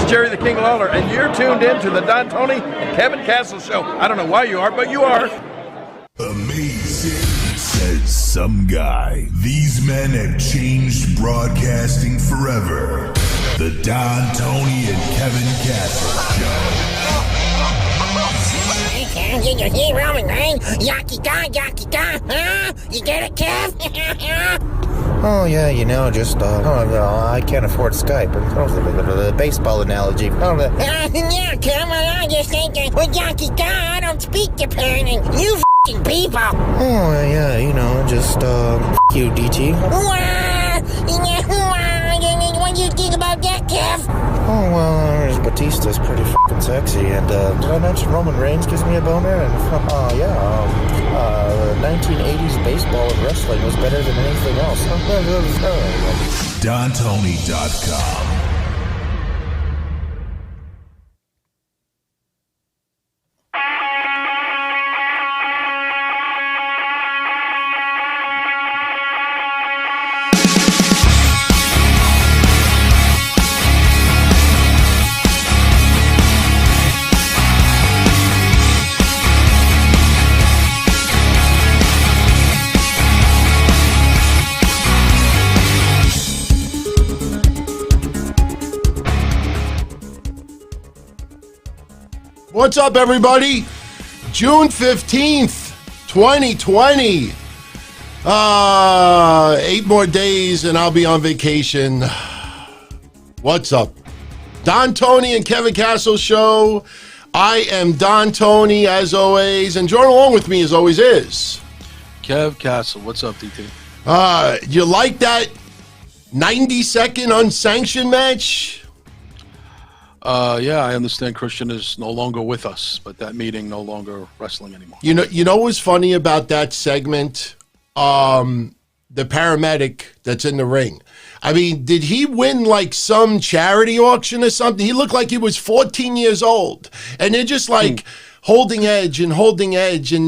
Jerry the King Lawler, and you're tuned in to the Don Tony and Kevin Castle Show. I don't know why you are, but you are. Amazing, says some guy. These men have changed broadcasting forever. The Don Tony and Kevin Castle Show. Did you hear Roman Reigns? Yaki-ga, huh? You get it, Kev? Oh, yeah, I can't afford Skype. The baseball analogy. Yeah, Kev, I just think with Yaki-ga, I don't speak Japan, and you f***ing people. Oh, yeah, f*** you, DT. What do you think about that, Kev? Oh, well, Batista's pretty f***ing sexy, and did I mention Roman Reigns gives me a boner? And, 1980s baseball and wrestling was better than anything else. DonTony.com. What's up, everybody? June 15th, 2020. 8 more days and I'll be on vacation. What's up? Don Tony and Kevin Castle Show. I am Don Tony, as always, and join along with me, as always, is Kev Castle. What's up, DT? You like that 90-second unsanctioned match? Yeah, I understand Christian is no longer with us, but that meeting no longer wrestling anymore. You know what's funny about that segment? The paramedic that's in the ring. I mean, did he win like some charity auction or something? He looked like he was 14 years old. And they're just like holding edge. And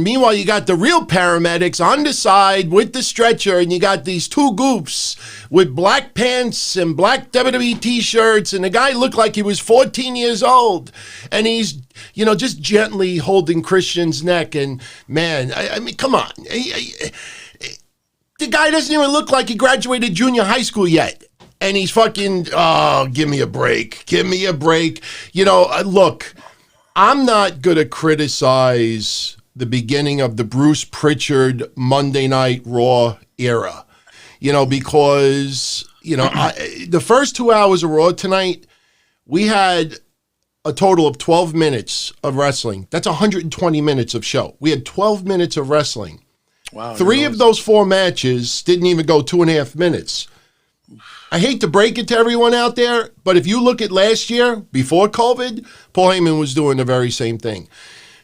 meanwhile, you got the real paramedics on the side with the stretcher, and you got these two goofs with black pants and black WWE T-shirts, and the guy looked like he was 14 years old. And he's, just gently holding Christian's neck. And, man, I mean, come on. The guy doesn't even look like he graduated junior high school yet. And he's fucking, give me a break. Look, I'm not going to criticize the beginning of the Bruce Pritchard Monday Night Raw era, because, the first 2 hours of Raw tonight, we had a total of 12 minutes of wrestling. That's 120 minutes of show. We had 12 minutes of wrestling. Wow. 3 of those 4 matches didn't even go 2.5 minutes. I hate to break it to everyone out there, but if you look at last year, before COVID, Paul Heyman was doing the very same thing.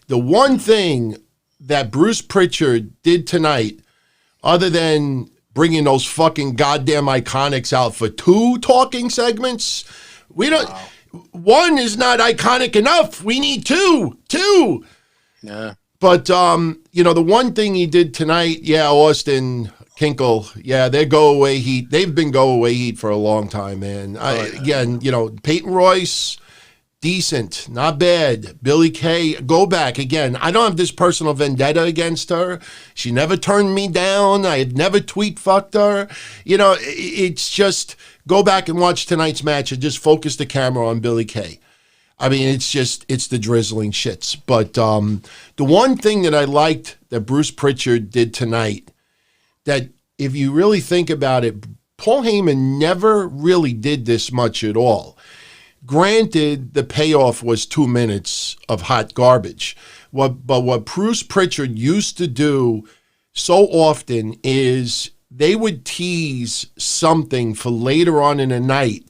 The one thing that Bruce Pritchard did tonight, other than bringing those fucking goddamn Iconics out for 2 talking segments, we don't. Wow. 1 is not iconic enough. We need 2. Yeah. But, the one thing he did tonight, Austin, Kinkle, they're go-away heat. They've been go-away heat for a long time, man. Again, Peyton Royce, decent, not bad. Billie Kay, go back. Again, I don't have this personal vendetta against her. She never turned me down. I had never tweet-fucked her. It's just go back and watch tonight's match and just focus the camera on Billie Kay. I mean, it's the drizzling shits. But the one thing that I liked that Bruce Pritchard did tonight, that if you really think about it, Paul Heyman never really did this much at all. Granted, the payoff was 2 minutes of hot garbage. But what Bruce Pritchard used to do so often is they would tease something for later on in the night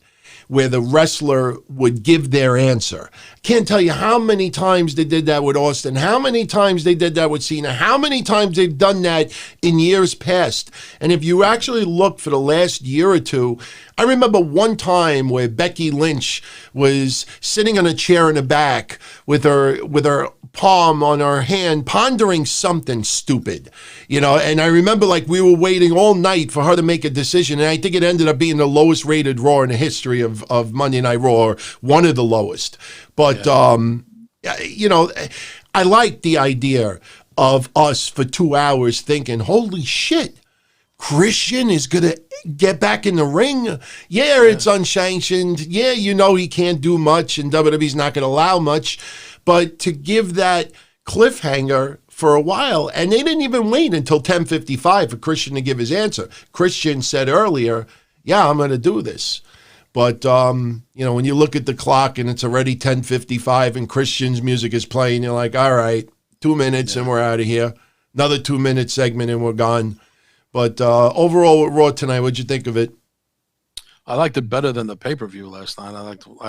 where the wrestler would give their answer. Can't tell you how many times they did that with Austin, how many times they did that with Cena, how many times they've done that in years past. And if you actually look for the last year or two, I remember one time where Becky Lynch was sitting on a chair in the back with her palm on her hand, pondering something stupid, and I remember like we were waiting all night for her to make a decision, and I think it ended up being the lowest rated Raw in the history of Monday Night Raw, or one of the lowest. But I like the idea of us for 2 hours thinking, holy shit, Christian is going to get back in the ring. Yeah, it's unsanctioned. Yeah, he can't do much, and WWE's not going to allow much. But to give that cliffhanger for a while, and they didn't even wait until 10:55 for Christian to give his answer. Christian said earlier, yeah, I'm going to do this. But, when you look at the clock and it's already 10:55 and Christian's music is playing, you're like, all right, 2 minutes and we're out of here. Another 2-minute segment and we're gone. But overall with Raw tonight, what'd you think of it? I liked it better than the pay-per-view last night. I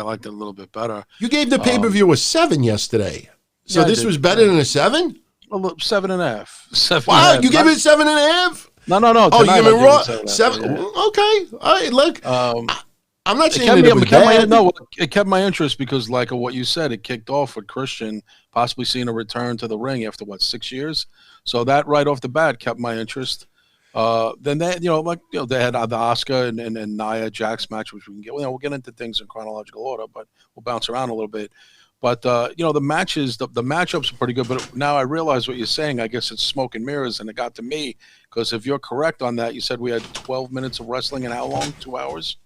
liked it a little bit better. You gave the pay-per-view a 7 yesterday. So this was better than a 7? A 7.5. 7. Wow, you gave it 7.5? No. Oh, you gave it Raw 7? Yeah. Okay. All right, look. I'm not saying it was bad. It kept my interest because, like what you said, it kicked off with Christian possibly seeing a return to the ring after 6 years. So that right off the bat kept my interest. Then they, they had the Asuka and Nia Jax match, which we can get. We'll get into things in chronological order, but we'll bounce around a little bit. But the matches, the matchups are pretty good. But now I realize what you're saying. I guess it's smoke and mirrors, and it got to me because if you're correct on that, you said we had 12 minutes of wrestling, and how long? 2 hours.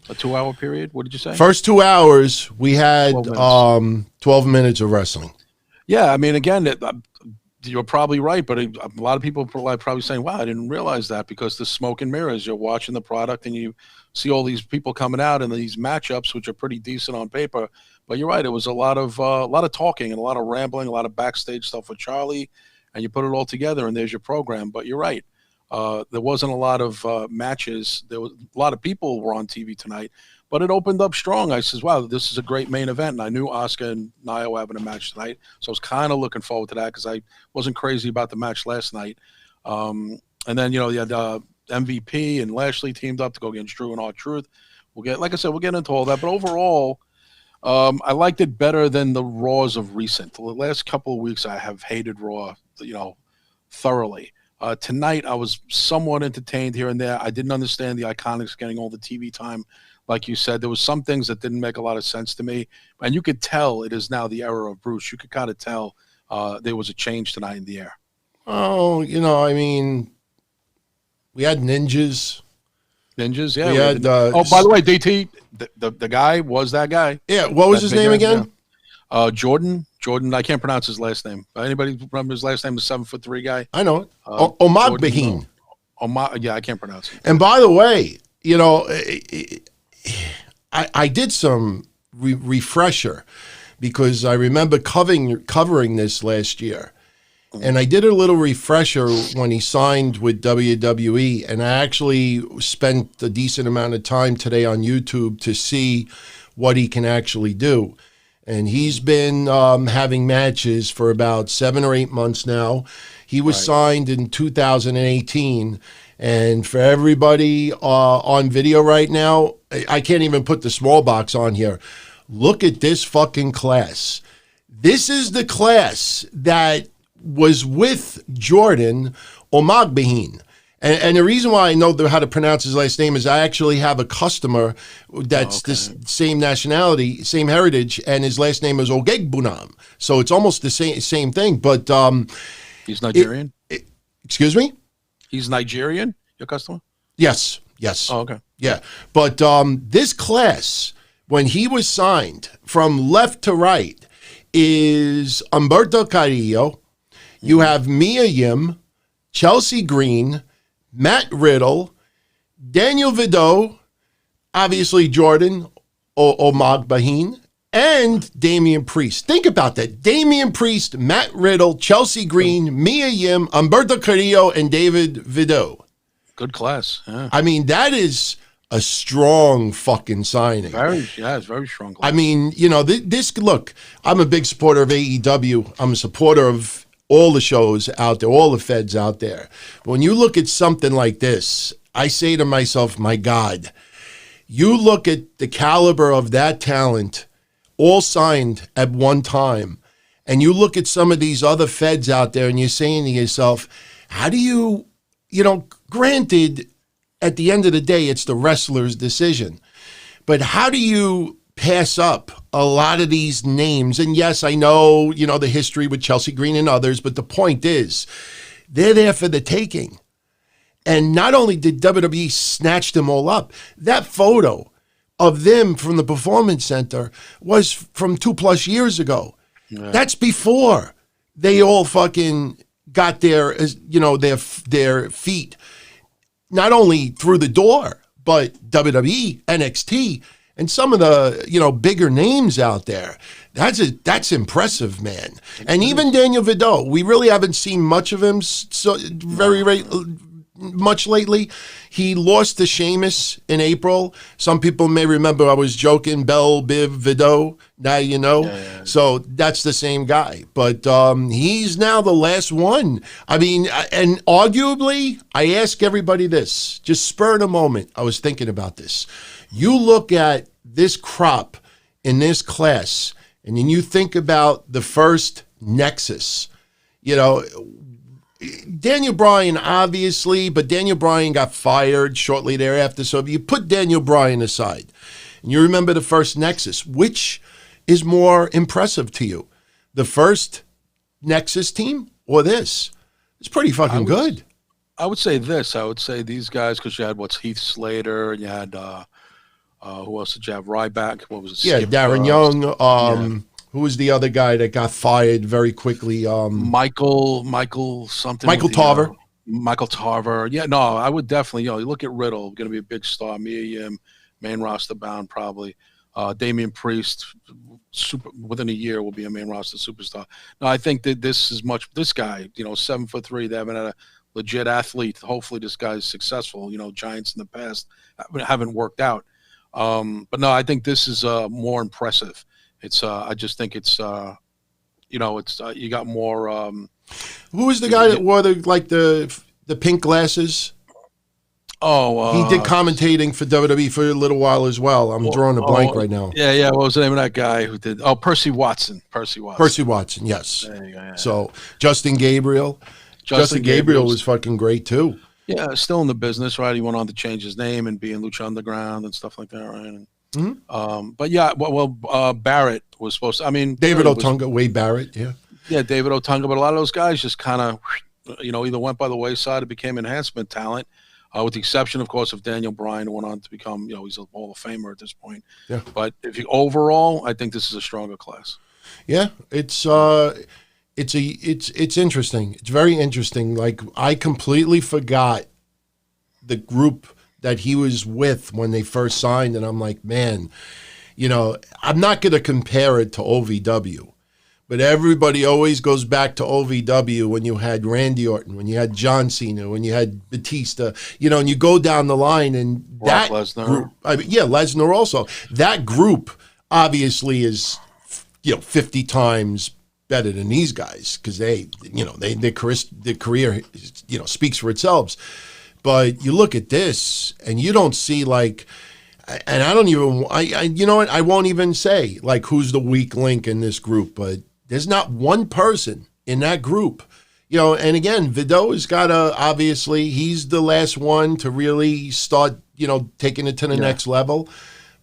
A 2-hour period? What did you say? First 2 hours, we had 12 minutes of wrestling. Yeah, I mean, again, you're probably right, but a lot of people are probably saying, wow, I didn't realize that, because the smoke and mirrors, you're watching the product and you see all these people coming out in these matchups, which are pretty decent on paper. But you're right, it was a lot of talking and a lot of rambling, a lot of backstage stuff with Charlie, and you put it all together and there's your program. But you're right. There wasn't a lot of matches. There was a lot of people were on TV tonight, but it opened up strong. I says, wow, this is a great main event. And I knew Asuka and Nia were having a match tonight. So I was kind of looking forward to that because I wasn't crazy about the match last night. And then, you had MVP and Lashley teamed up to go against Drew and R-Truth. We'll get into all that. But overall, I liked it better than the Raws of recent. The last couple of weeks, I have hated Raw, thoroughly. Tonight, I was somewhat entertained here and there. I didn't understand the Iconics getting all the TV time. Like you said, there was some things that didn't make a lot of sense to me. And you could tell it is now the era of Bruce. You could kind of tell there was a change tonight in the air. Oh, we had ninjas. Ninjas, yeah. We had, by the way, DT, the guy was that guy. Yeah, what was his name again? Yeah. Jordan, I can't pronounce his last name. Anybody remember his last name? The 7'3" guy. I know it. Omagbahin. Yeah, I can't pronounce it. And by the way, I did some refresher because I remember covering this last year, and I did a little refresher when he signed with WWE, and I actually spent a decent amount of time today on YouTube to see what he can actually do. And he's been having matches for about 7 or 8 months now. He was signed in 2018. And for everybody on video right now, I can't even put the small box on here. Look at this fucking class. This is the class that was with Jordan Omagbahin. And the reason why I know how to pronounce his last name is I actually have a customer that's this same nationality, same heritage, and his last name is Ogegbunam. So it's almost the same thing. But he's Nigerian? Excuse me? He's Nigerian, your customer? Yes. Oh, okay. Yeah. But this class, when he was signed from left to right, is Humberto Carrillo. You have Mia Yim, Chelsea Green, Matt Riddle, Daniel Vidot, obviously Jordan Omagbahin, and Damian Priest. Think about that. Damian Priest, Matt Riddle, Chelsea Green, Mia Yim, Humberto Carrillo, and David Vidot. Good class. Yeah. I mean, that is a strong fucking signing. It's very strong class. I mean, this, look, I'm a big supporter of AEW. I'm a supporter of all the shows out there, all the feds out there. But when you look at something like this, I say to myself, my God, you look at the caliber of that talent all signed at one time, and you look at some of these other feds out there and you're saying to yourself, how do you, granted, at the end of the day, it's the wrestler's decision, but how do you pass up a lot of these names? And yes, I know, the history with Chelsea Green and others, but the point is, they're there for the taking. And not only did WWE snatch them all up, that photo of them from the Performance Center was from 2+ years ago. Yeah. That's before they all fucking got their feet, not only through the door, but WWE, NXT, and some of the, bigger names out there. That's impressive, man. And even Daniel Vidal, we really haven't seen much of him much lately. He lost to Sheamus in April. Some people may remember I was joking, Bell, Biv, Vidal. Now you know. Yeah. So that's the same guy. But he's now the last one. I mean, and arguably, I ask everybody this, just spur in a moment. I was thinking about this. You look at this crop in this class, and then you think about the first Nexus, Daniel Bryan, obviously, but Daniel Bryan got fired shortly thereafter. So if you put Daniel Bryan aside and you remember the first Nexus, which is more impressive to you? The first Nexus team or this? It's pretty fucking good. I would say this. I would say these guys, because you had Heath Slater, and you had who else did you have? Ryback. What was it? Yeah, Darren Young. Who was the other guy that got fired very quickly? Michael something. Michael Tarver. Michael Tarver. Yeah, no, I would definitely, you look at Riddle, going to be a big star. Mia Yim, main roster bound probably. Damian Priest, within a year will be a main roster superstar. No, I think that this guy, 7'3", they haven't had a legit athlete. Hopefully this guy's successful. Giants in the past haven't worked out. But no, I think this is more impressive. It's I just think it's it's you got more. Who was the guy that wore the pink glasses? Oh, he did commentating for WWE for a little while as well. I'm drawing a blank right now. Yeah. What was the name of that guy who did? Oh, Percy Watson. Percy Watson. Yes. There you go, yeah. So Justin Gabriel. Justin Gabriel was fucking great too. Yeah, still in the business, right? He went on to change his name and be in Lucha Underground and stuff like that, right? And, but yeah, Barrett was supposed to. I mean, David Otunga, Wade Barrett, yeah. Yeah, David Otunga, but a lot of those guys just kind of, either went by the wayside or became enhancement talent, with the exception, of course, of Daniel Bryan, who went on to become, he's a Hall of Famer at this point. Yeah. But overall, I think this is a stronger class. Yeah, it's interesting. It's very interesting. Like, I completely forgot the group that he was with when they first signed, and I'm like, man, I'm not going to compare it to OVW, but everybody always goes back to OVW when you had Randy Orton, when you had John Cena, when you had Batista, and you go down the line, and that group, Lesnar also. That group obviously is, 50 times better than these guys because their career, speaks for itself. But you look at this and you don't see and I don't even, I won't even say who's the weak link in this group, but there's not one person in that group, and again, Vidal has got obviously he's the last one to really start, taking it to the next level,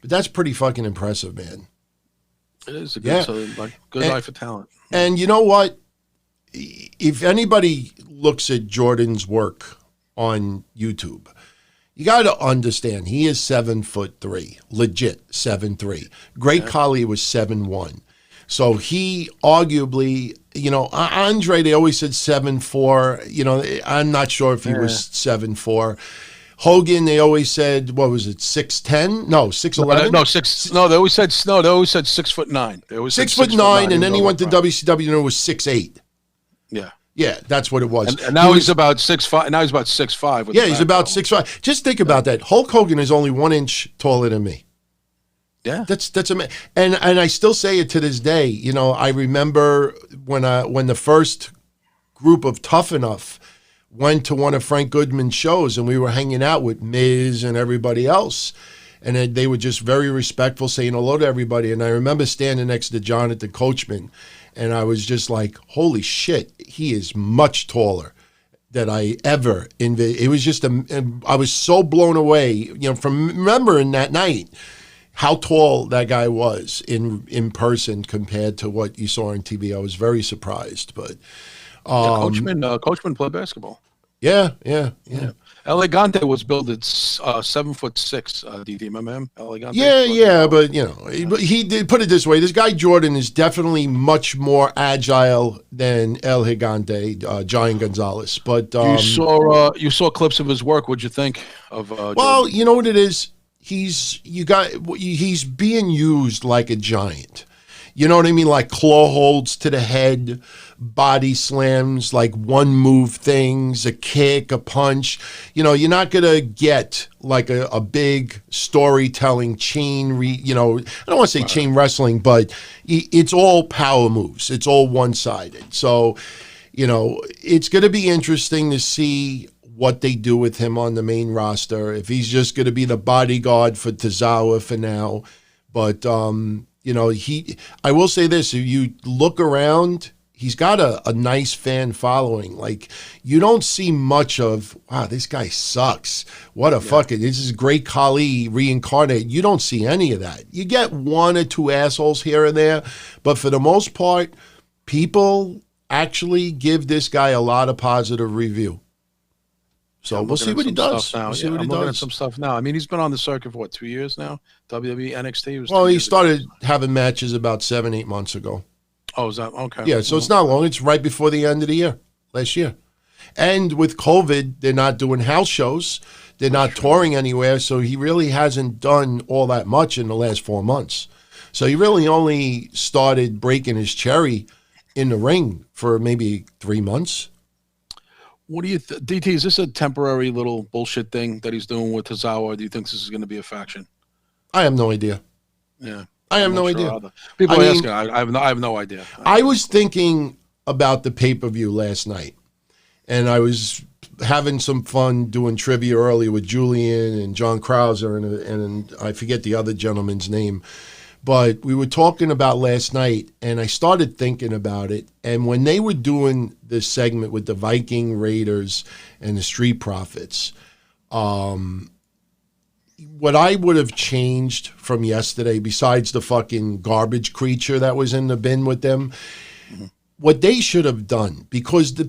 but that's pretty fucking impressive, man. It is a good, good eye for talent. And you know what? If anybody looks at Jordan's work on YouTube, you got to understand he is 7'3", legit 7'3". Great Khali was 7'1". So he arguably, Andre, they always said 7'4". I'm not sure if he was 7'4". Hogan, they always said, what was it, 6'10"? No, 6'11"? No, 6. No, they always said 6'9". They always 6'9", and then he went to WCW and it was 6'8". Yeah. Yeah, that's what it was. And now he's about 6'5". Now he's about 6'5". Yeah, he's about 6'5". Just think about that. Hulk Hogan is only 1 inch taller than me. Yeah, that's amazing. And I still say it to this day. I remember when the first group of Tough Enough went to one of Frank Goodman's shows, and we were hanging out with Miz and everybody else. And then they were just very respectful, saying hello to everybody. And I remember standing next to Jonathan Coachman, and I was just like, holy shit, he is much taller than I ever envisioned. It was just, I was so blown away, from remembering that night, how tall that guy was in person compared to what you saw on TV. I was very surprised. But Coachman played basketball. Yeah. Elegante was billed at 7'6". DD, remember him? Elegante. Yeah, but he did put it this way: this guy Jordan is definitely much more agile than El Gigante, Giant Gonzalez. But you saw clips of his work. What'd you think of? Well, Jordan? you know what it is. He's being used like a giant. You know what I mean? Like claw holds to the head, body slams, like one move things, a kick, a punch. You're not going to get like a big storytelling chain, I don't want to say chain wrestling, but it's all power moves. It's all one-sided. So, it's going to be interesting to see what they do with him on the main roster. If he's just going to be the bodyguard for Tozawa for now. But, I will say this, if you look around, he's got a nice fan following. Like, you don't see much of, wow, this guy sucks. What a fucking, this is great Khali reincarnated. You don't see any of that. You get one or two assholes here and there, but for the most part, people actually give this guy a lot of positive review. So we'll see what he does. I'm looking at some stuff now. I mean, he's been on the circuit for 2 years now? WWE, NXT? He started having matches about 7-8 months ago. Oh, is that okay? Yeah, so it's not long. It's right before the end of the year, last year. And with COVID, they're not doing house shows. They're not touring anywhere, so he really hasn't done all that much in the last 4 months. So he really only started breaking his cherry in the ring for maybe 3 months. What do you DT, is this a temporary little bullshit thing that he's doing with Tozawa, or do you think this is going to be a faction? I have no idea. Yeah. I have no idea. People are asking. I have no idea. I was thinking about the pay-per-view last night, and I was having some fun doing trivia earlier with Julian and John Krauser, and I forget the other gentleman's name. But we were talking about last night, and I started thinking about it. And when they were doing this segment with the Viking Raiders and the Street Profits, what I would have changed from yesterday, besides the fucking garbage creature that was in the bin with them, what they should have done, because the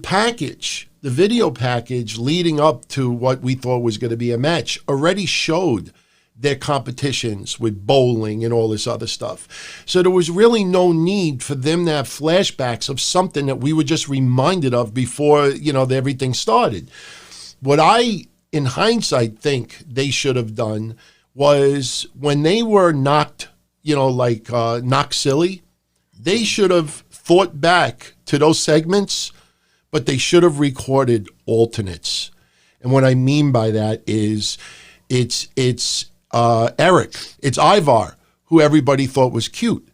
video package leading up to what we thought was going to be a match already showed their competitions with bowling and all this other stuff. So there was really no need for them to have flashbacks of something that we were just reminded of before, everything started. What I, in hindsight, think they should have done was when they were knocked, knocked silly, they should have thought back to those segments, but they should have recorded alternates. And what I mean by that is it's Eric, it's Ivar, who everybody thought was cute.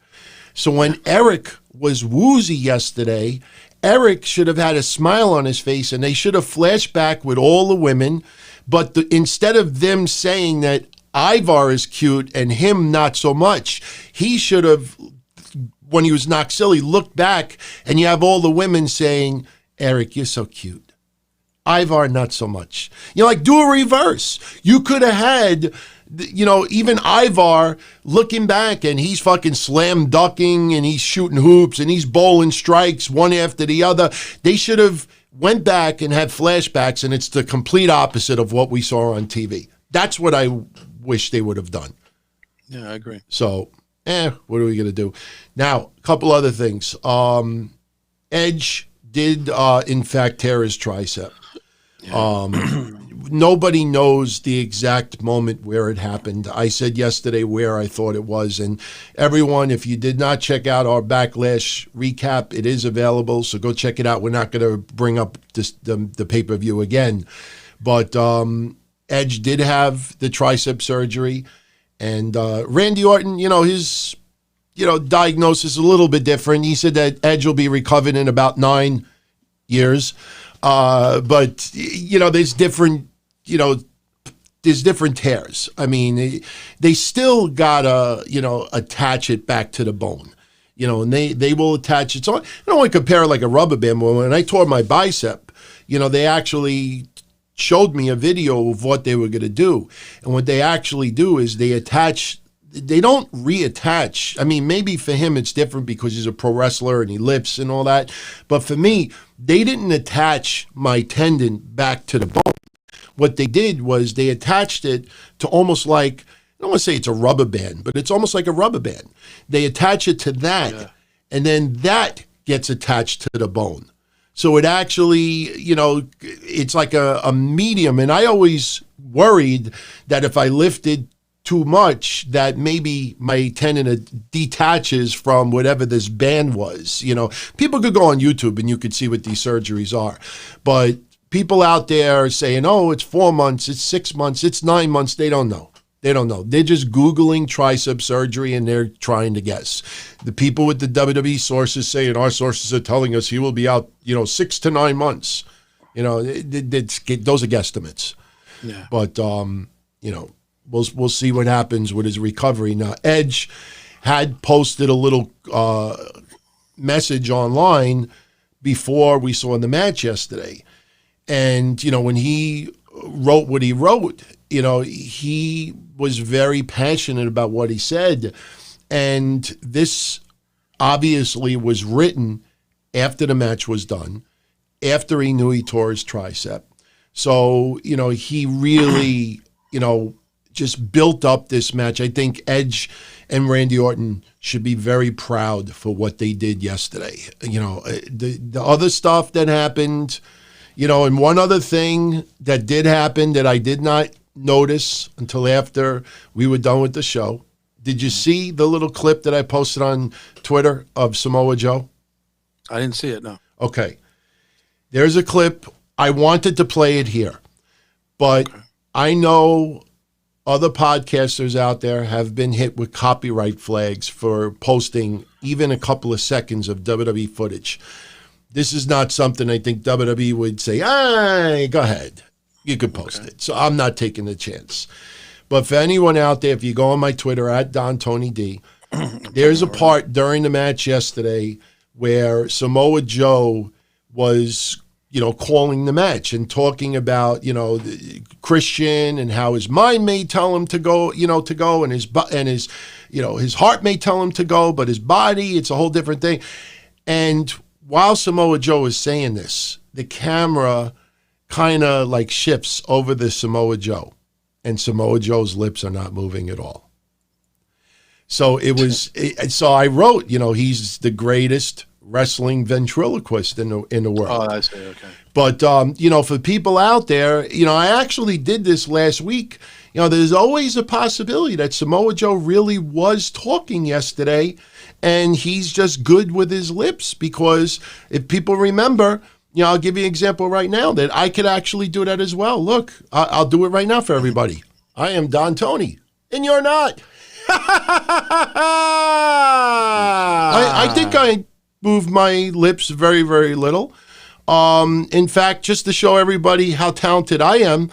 So when Eric was woozy yesterday, Eric should have had a smile on his face, and they should have flashed back with all the women. But instead of them saying that Ivar is cute and him not so much, he should have, when he was knocked silly, looked back, and you have all the women saying, Eric, you're so cute. Ivar, not so much. Do a reverse. You could have had, even Ivar looking back, and he's fucking slam ducking, and he's shooting hoops, and he's bowling strikes one after the other. They should have went back and had flashbacks, and it's the complete opposite of what we saw on TV. That's what I wish they would have done. Yeah, I agree. So, what are we going to do? Now, a couple other things. Edge did, in fact, tear his tricep. Nobody knows the exact moment where it happened. I said yesterday where I thought it was. And everyone, if you did not check out our Backlash recap, it is available. So go check it out. We're not going to bring up the pay-per-view again. But Edge did have the tricep surgery. And Randy Orton, his diagnosis is a little bit different. He said that Edge will be recovered in about 9 years. But, there's different, there's different tears. I mean, they still gotta, attach it back to the bone. And they will attach it. So I don't want to compare it like a rubber band. When I tore my bicep, they actually showed me a video of what they were going to do. And what they actually do is they don't reattach. I mean, maybe for him it's different because he's a pro wrestler and he lifts and all that. But for me, they didn't attach my tendon back to the bone. What they did was they attached it to almost like, I don't want to say it's a rubber band, but it's almost like a rubber band. They attach it to that, and then that gets attached to the bone. So it actually, it's like a medium. And I always worried that if I lifted too much, that maybe my tendon detaches from whatever this band was. People could go on YouTube and you could see what these surgeries are. But people out there saying, oh, it's 4 months, it's 6 months, it's 9 months, they don't know. They don't know. They're just Googling tricep surgery and they're trying to guess. The people with the WWE sources saying our sources are telling us he will be out, 6 to 9 months. Those are guesstimates. Yeah. But, we'll see what happens with his recovery. Now, Edge had posted a little message online before we saw the match yesterday. And, when he wrote what he wrote, he was very passionate about what he said. And this obviously was written after the match was done, after he knew he tore his tricep. So, he really, just built up this match. I think Edge and Randy Orton should be very proud for what they did yesterday. The other stuff that happened, and one other thing that did happen that I did not notice until after we were done with the show. Did you see the little clip that I posted on Twitter of Samoa Joe? I didn't see it, no. Okay. There's a clip. I wanted to play it here, but I know other podcasters out there have been hit with copyright flags for posting even a couple of seconds of WWE footage. This is not something I think WWE would say, go ahead. You could post it. So I'm not taking the chance. But for anyone out there, if you go on my Twitter, at DonTonyD, there's a part during the match yesterday where Samoa Joe was, calling the match and talking about, Christian and how his mind may tell him to go, and his heart may tell him to go, but his body, it's a whole different thing. And while Samoa Joe is saying this, the camera kind of like shifts over the Samoa Joe, and Samoa Joe's lips are not moving at all. So so I wrote, he's the greatest wrestling ventriloquist in the world. Oh, I see. Okay. But for people out there, I actually did this last week. There's always a possibility that Samoa Joe really was talking yesterday, and he's just good with his lips, because if people remember, I'll give you an example right now that I could actually do that as well. Look, I'll do it right now for everybody. I am Don Tony, and you're not. I think I moved my lips very, very little. In fact, just to show everybody how talented I am,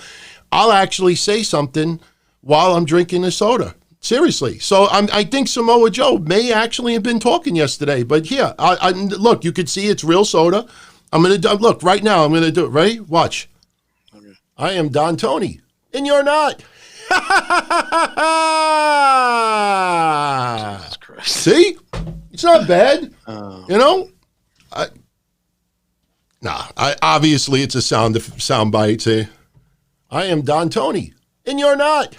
I'll actually say something while I'm drinking a soda. Seriously. So I think Samoa Joe may actually have been talking yesterday. But here, look, you could see it's real soda. I'm going to look right now. I'm going to do it. Ready? Watch. Okay. I am Don Tony, and you're not. Jesus Christ. See? It's not bad. Obviously it's a sound bite. See? I am Don Tony, and you're not.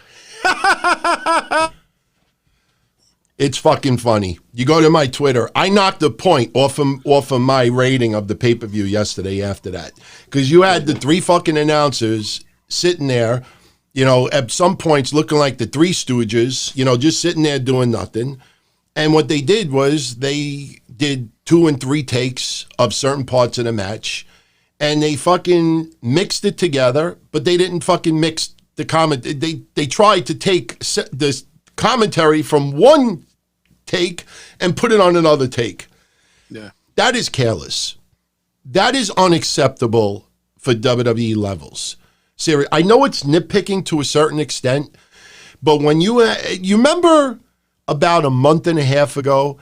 It's fucking funny. You go to my Twitter. I knocked a point off of my rating of the pay-per-view yesterday after that. Because you had the three fucking announcers sitting there, at some points looking like the Three Stooges, just sitting there doing nothing. And what they did was they did 2 and 3 takes of certain parts of the match. And they fucking mixed it together, but they didn't fucking mix the comment. They tried to take this commentary from one take and put it on another take. Yeah. That is careless. That is unacceptable for WWE levels. Serious. I know it's nitpicking to a certain extent, but when you remember about a month and a half ago,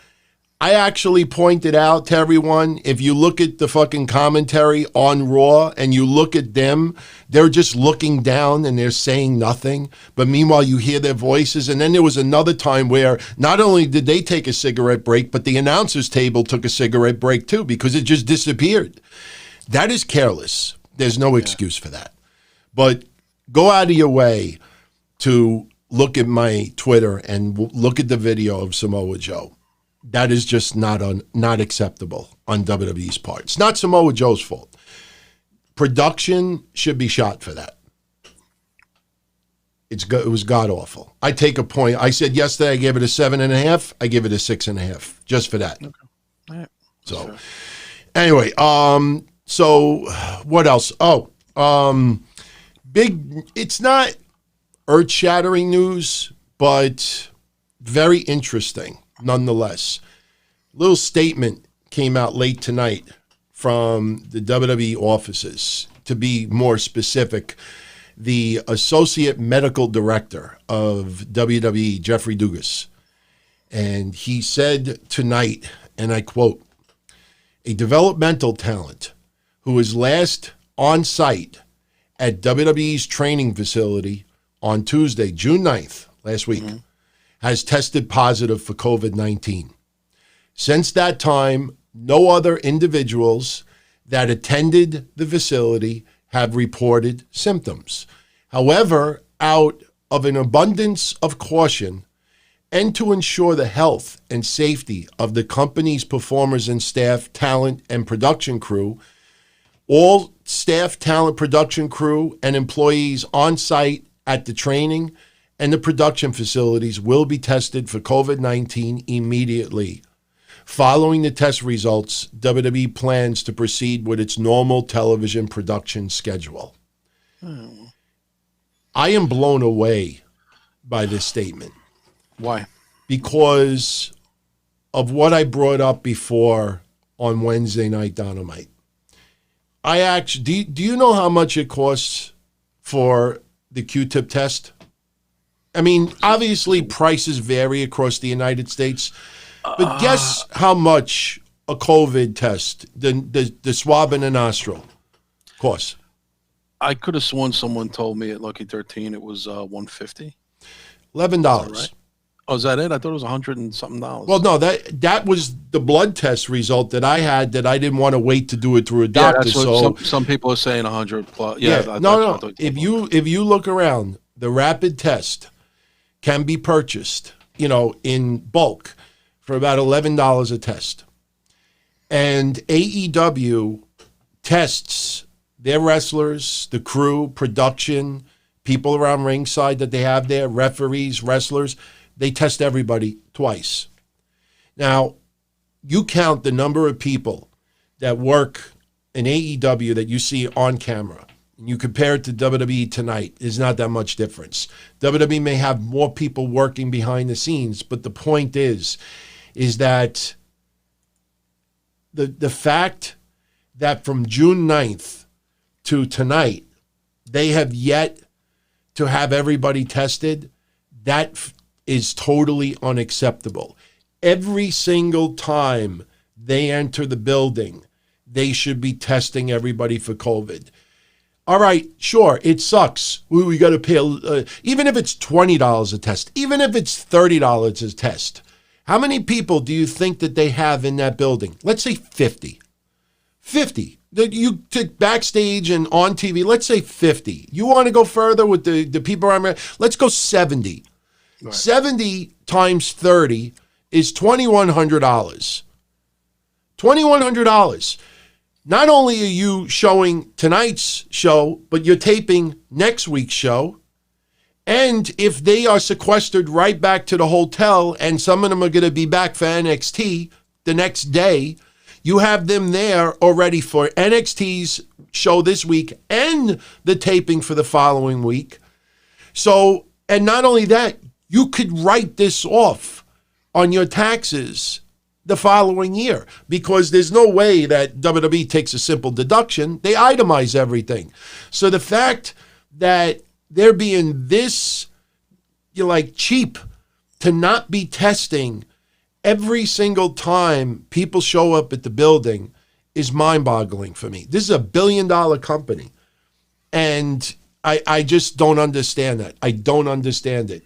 I actually pointed out to everyone, if you look at the fucking commentary on Raw and you look at them, they're just looking down and they're saying nothing. But meanwhile, you hear their voices. And then there was another time where not only did they take a cigarette break, but the announcer's table took a cigarette break too, because it just disappeared. That is careless. There's no excuse for that. But go out of your way to look at my Twitter and look at the video of Samoa Joe. That is just not acceptable on WWE's part. It's not Samoa Joe's fault. Production should be shot for that. It was god-awful. I take a point. I said yesterday I gave it a 7.5. I give it a 6.5 just for that. Okay. All right. So, anyway, so what else? It's not earth-shattering news, but very interesting. Nonetheless, little statement came out late tonight from the WWE offices. To be more specific, the Associate Medical Director of WWE, Jeffrey Dugas, and he said tonight, and I quote, "A developmental talent who was last on site at WWE's training facility on Tuesday, June 9th, last week, has tested positive for COVID-19. Since that time, no other individuals that attended the facility have reported symptoms. However, out of an abundance of caution and to ensure the health and safety of the company's performers and staff, talent, and production crew, all staff, talent, production crew, and employees on site at the training and the production facilities will be tested for COVID-19 immediately. Following the test results, WWE plans to proceed with its normal television production schedule." I am blown away by this statement. Why? Because of what I brought up before on Wednesday night Don-O-Mite. Do you know how much it costs for the Q-tip test? I mean, obviously prices vary across the United States, but guess how much a COVID test, the swab in the nostril, costs? I could have sworn someone told me at Lucky 13 it was $150. $11. Right? Oh, is that it? I thought it was $100 and something. Well, no, that was the blood test result that I had that I didn't want to wait to do it through a doctor. Yeah, that's what some people are saying 100 plus. Yeah, no. If you look around, the rapid test can be purchased, in bulk for about $11 a test. And AEW tests their wrestlers, the crew, production, people around ringside that they have there, referees, wrestlers. They test everybody twice. Now, you count the number of people that work in AEW that you see on camera, and you compare it to WWE tonight, there's not that much difference. WWE may have more people working behind the scenes, but the point is that the fact that from June 9th to tonight, they have yet to have everybody tested, that is totally unacceptable. Every single time they enter the building, they should be testing everybody for COVID. All right, sure, it sucks. We got to pay, even if it's $20 a test, even if it's $30 a test. How many people do you think that they have in that building? Let's say 50. 50. You took backstage and on TV, let's say 50. You want to go further with the people around? Let's go 70. Right. 70 times 30 is $2,100. $2,100. Not only are you showing tonight's show, but you're taping next week's show. And if they are sequestered right back to the hotel, and some of them are going to be back for NXT the next day, you have them there already for NXT's show this week and the taping for the following week. So, and not only that, you could write this off on your taxes the following year, because there's no way that WWE takes a simple deduction. They itemize everything. So the fact that they're being this, cheap to not be testing every single time people show up at the building is mind-boggling for me. This is $1 billion company, and I just don't understand that. I don't understand it.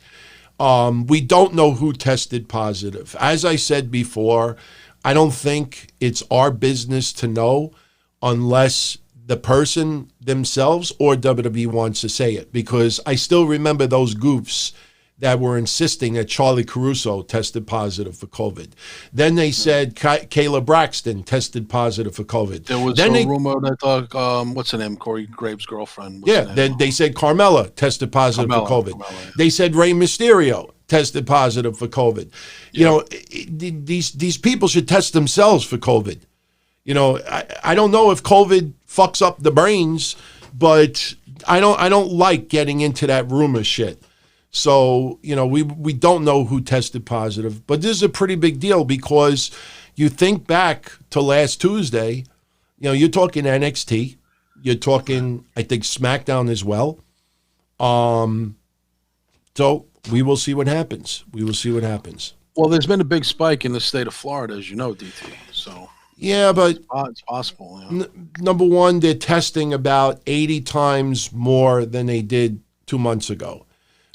We don't know who tested positive. As I said before, I don't think it's our business to know unless the person themselves or WWE wants to say it, because I still remember those goofs that were insisting that Charlie Caruso tested positive for COVID. Then they said Kayla Braxton tested positive for COVID. There was a rumor that, what's her name, Corey Graves' girlfriend. Then they said Carmella tested positive for COVID. Carmella. They said Rey Mysterio tested positive for COVID. Yeah. These people should test themselves for COVID. I don't know if COVID fucks up the brains, but I don't like getting into that rumor shit. So, we don't know who tested positive, but this is a pretty big deal because you think back to last Tuesday, you're talking NXT, you're talking, I think, SmackDown as well. So we will see what happens. Well, there's been a big spike in the state of Florida, as you know, DT. So yeah, but it's possible. Number one, they're testing about 80 times more than they did 2 months ago.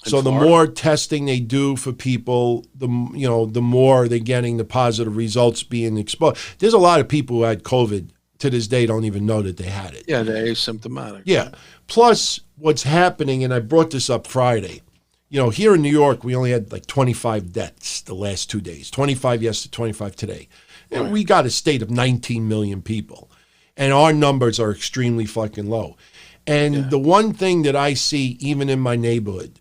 So the more testing they do for people, the more they're getting the positive results being exposed. There's a lot of people who had COVID to this day don't even know that they had it. Yeah, they're asymptomatic. Yeah. Plus, what's happening, and I brought this up Friday, here in New York, we only had 25 deaths the last 2 days, 25 yesterday, 25 today. And right. We got a state of 19 million people, and our numbers are extremely fucking low. And the one thing that I see, even in my neighborhood,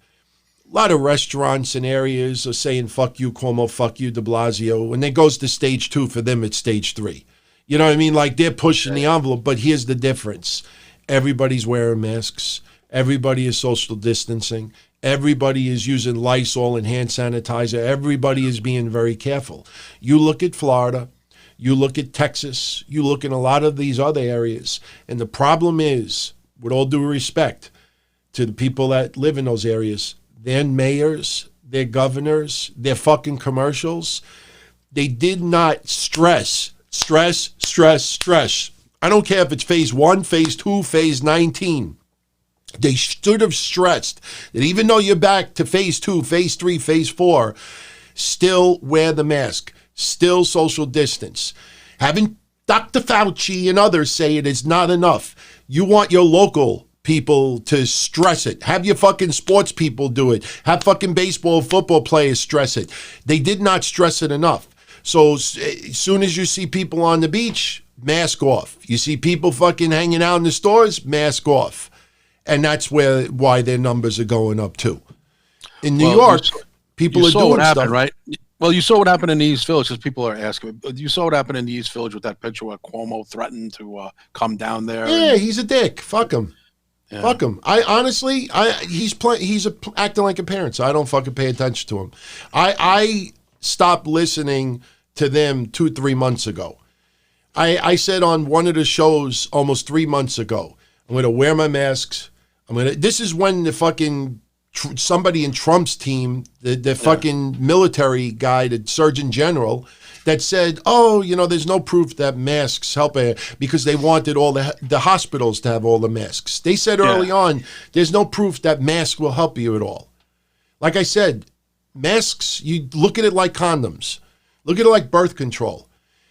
a lot of restaurants and areas are saying, fuck you, Cuomo, fuck you, de Blasio. When it goes to stage 2, for them, it's stage 3. You know what I mean? They're pushing the envelope, but here's the difference. Everybody's wearing masks. Everybody is social distancing. Everybody is using Lysol and hand sanitizer. Everybody is being very careful. You look at Florida, you look at Texas, you look in a lot of these other areas, and the problem is, with all due respect to the people that live in those areas, their mayors, their governors, their fucking commercials, they did not stress. I don't care if it's phase 1, phase 2, phase 19. They should have stressed that even though you're back to phase 2, phase 3, phase 4, still wear the mask, still social distance. Having Dr. Fauci and others say it is not enough. You want your local people to stress it. Have your fucking sports people do it. Have fucking baseball, football players stress it. They did not stress it enough. So as soon as you see people on the beach, mask off. You see people fucking hanging out in the stores, mask off. And that's why their numbers are going up too. In New York, people are doing stuff. Right? Well, you saw what happened in the East Village, because people are asking. You saw what happened in the East Village with that picture where Cuomo threatened to come down there. Yeah, he's a dick. Fuck him. Yeah. Fuck him. He's acting like a parent, so I don't fucking pay attention to him. I stopped listening to them 2-3 months ago. I said on one of the shows almost 3 months ago, I'm going to wear my masks. This is when the fucking somebody in Trump's team, the fucking military guy, the Surgeon General, that said, there's no proof that masks help, because they wanted all the hospitals to have all the masks. They said early on, there's no proof that masks will help you at all. Like I said, masks, you look at it like condoms. Look at it like birth control.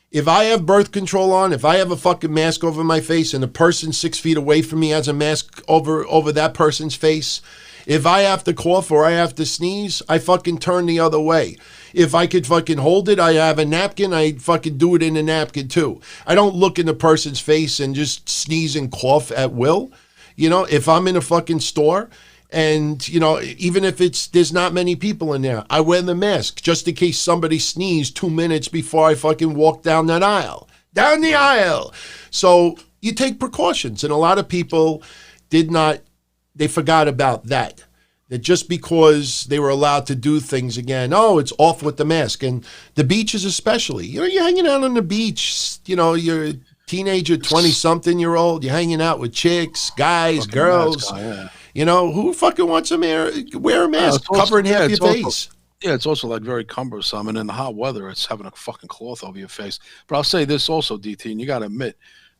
If I have birth control on, if I have a fucking mask over my face and a person 6 feet away from me has a mask over that person's face, if I have to cough or I have to sneeze, I fucking turn the other way. If I could fucking hold it, I have a napkin, I fucking do it in a napkin too. I don't look in the person's face and just sneeze and cough at will. If I'm in a fucking store and, even if there's not many people in there, I wear the mask just in case somebody sneezed 2 minutes before I fucking walk down that aisle. Down the aisle. So you take precautions. And a lot of people they forgot about that. That just because they were allowed to do things again, it's off with the mask. And the beaches especially. You're hanging out on the beach, you're a teenager, 20-something-year-old, you're hanging out with chicks, guys, girls. You know, who fucking wants to wear a mask covering half your face? Yeah, it's also like very cumbersome, and in the hot weather, it's having a fucking cloth over your face. But I'll say this also, DT, and you got to admit,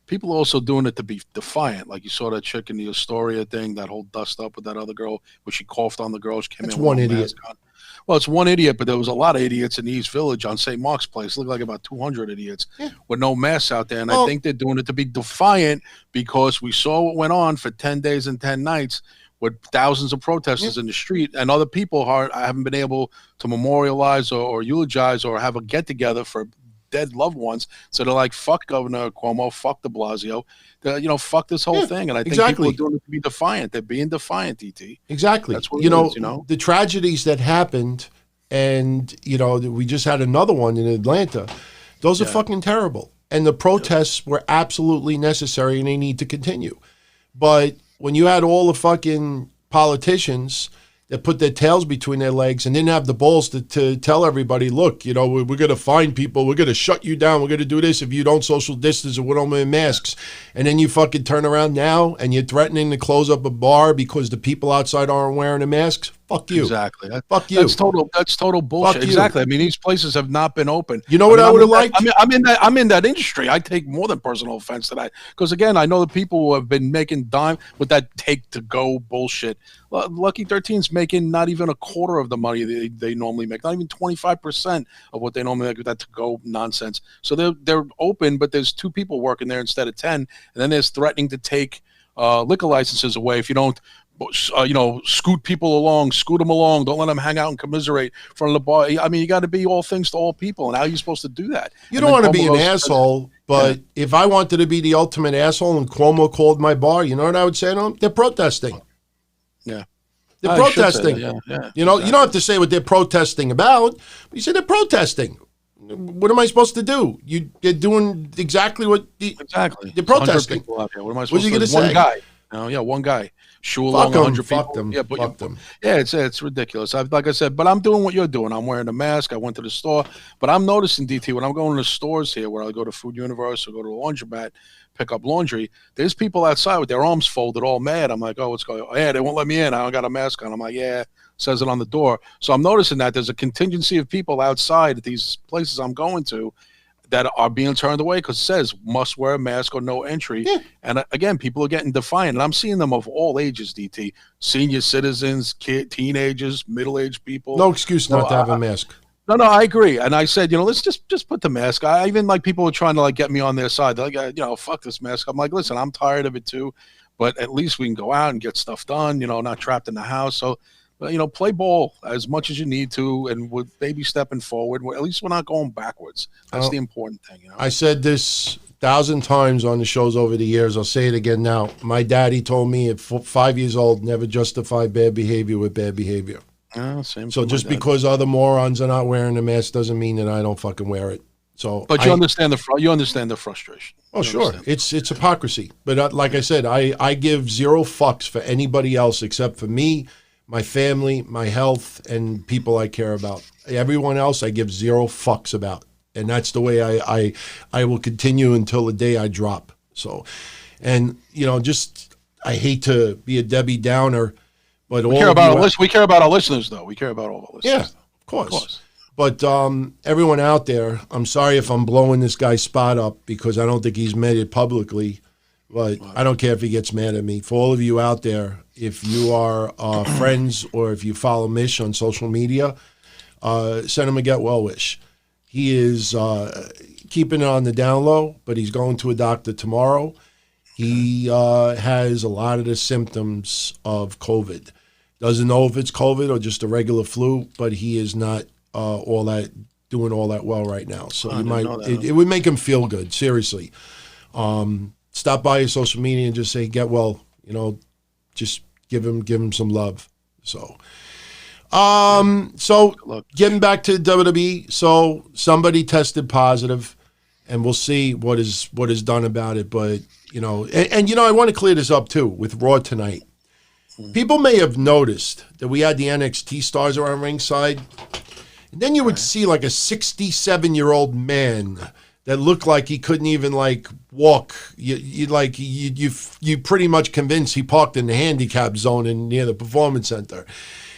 people are also doing it to be defiant. Like you saw that chick in the Astoria thing, that whole dust up with that other girl, where she coughed on the girl. She came That's in one with idiot. Well, it's one idiot, but there was a lot of idiots in the East Village on St. Mark's Place. It looked like about 200 idiots with no masks out there. And I think they're doing it to be defiant because we saw what went on for 10 days and 10 nights with thousands of protesters in the street, and other people haven't been able to memorialize or eulogize or have a get-together for dead loved ones. So they're like, fuck Governor Cuomo, fuck de Blasio, fuck this whole thing. And I think people are doing it to be defiant. They're being defiant, DT. Exactly. That's what it is, the tragedies that happened, and, we just had another one in Atlanta. Those are fucking terrible. And the protests were absolutely necessary, and they need to continue. But when you had all the fucking politicians that put their tails between their legs and didn't have the balls to tell everybody, look, we're going to fine people. We're going to shut you down. We're going to do this if you don't social distance or we don't wear masks. And then you fucking turn around now and you're threatening to close up a bar because the people outside aren't wearing the masks. Fuck you. Exactly. Fuck you. That's total bullshit. Fuck you. Exactly. I mean, these places have not been open. You know what I would have liked? I'm in that industry. I take more than personal offense to that. Because again, I know the people who have been making dime with that take to go bullshit. Lucky 13's making not even a quarter of the money they normally make, not even 25% of what they normally make with that to go nonsense. So they're open, but there's 2 people working there instead of 10, and then there's threatening to take liquor licenses away if you don't scoot them along, don't let them hang out and commiserate in front of the bar. I mean, you got to be all things to all people, and how are you supposed to do that? You don't want to be an asshole, but if I wanted to be the ultimate asshole and Cuomo called my bar, you know what I would say to him? They're protesting. Yeah. They're protesting. Yeah. You don't have to say what they're protesting about, but you say they're protesting. What am I supposed to do? They're doing exactly what they're protesting. What am I supposed What's he to do? going to say? One guy. One guy. Shoo along 100 people. Fuck them. Yeah, fuck them. Yeah, it's ridiculous. Like I said, but I'm doing what you're doing. I'm wearing a mask. I went to the store, but I'm noticing, DT, when I'm going to stores here, where I go to Food Universe or go to a laundromat, pick up laundry, there's people outside with their arms folded, all mad. I'm like, oh, what's going on? Yeah, they won't let me in. I don't got a mask on. I'm like, yeah, says it on the door. So I'm noticing that there's a contingency of people outside at these places I'm going to that are being turned away because it says must wear a mask or no entry. Yeah. And again, people are getting defiant. And I'm seeing them of all ages, DT. Senior citizens, teenagers, middle-aged people. No excuse not to have a mask. No, I agree. And I said, let's just put the mask. I even like people were trying to get me on their side. They're like, fuck this mask. I'm like, listen, I'm tired of it too, but at least we can go out and get stuff done, not trapped in the house. So, play ball as much as you need to, and with baby stepping forward. At least we're not going backwards. That's the important thing. I said this 1,000 times on the shows over the years. I'll say it again now. My daddy told me at 5 years old, never justify bad behavior with bad behavior. Same. So just because other morons are not wearing a mask doesn't mean that I don't fucking wear it. So, but you understand the frustration. Oh, sure, it's hypocrisy. But like I said, I give zero fucks for anybody else except for me, my family, my health, and people I care about. Everyone else I give zero fucks about. And that's the way I will continue until the day I drop. So, and, I hate to be a Debbie Downer, but we care about our listeners, though. We care about all our listeners. Yeah, of course. But everyone out there, I'm sorry if I'm blowing this guy's spot up because I don't think he's made it publicly. But I don't care if he gets mad at me. For all of you out there, if you are friends or if you follow Mish on social media, send him a get well wish. He is keeping it on the down low, but he's going to a doctor tomorrow. He has a lot of the symptoms of COVID. Doesn't know if it's COVID or just a regular flu, but he is not doing all that well right now. So it would make him feel good, seriously. Stop by his social media and just say, get well, just give him some love. So, getting back to WWE. So somebody tested positive and we'll see what is done about it. But, I want to clear this up too with Raw tonight. People may have noticed that we had the NXT stars around ringside. And then you would see like a 67-year-old man that looked like he couldn't even like walk. You pretty much convinced he parked in the handicap zone near the performance center.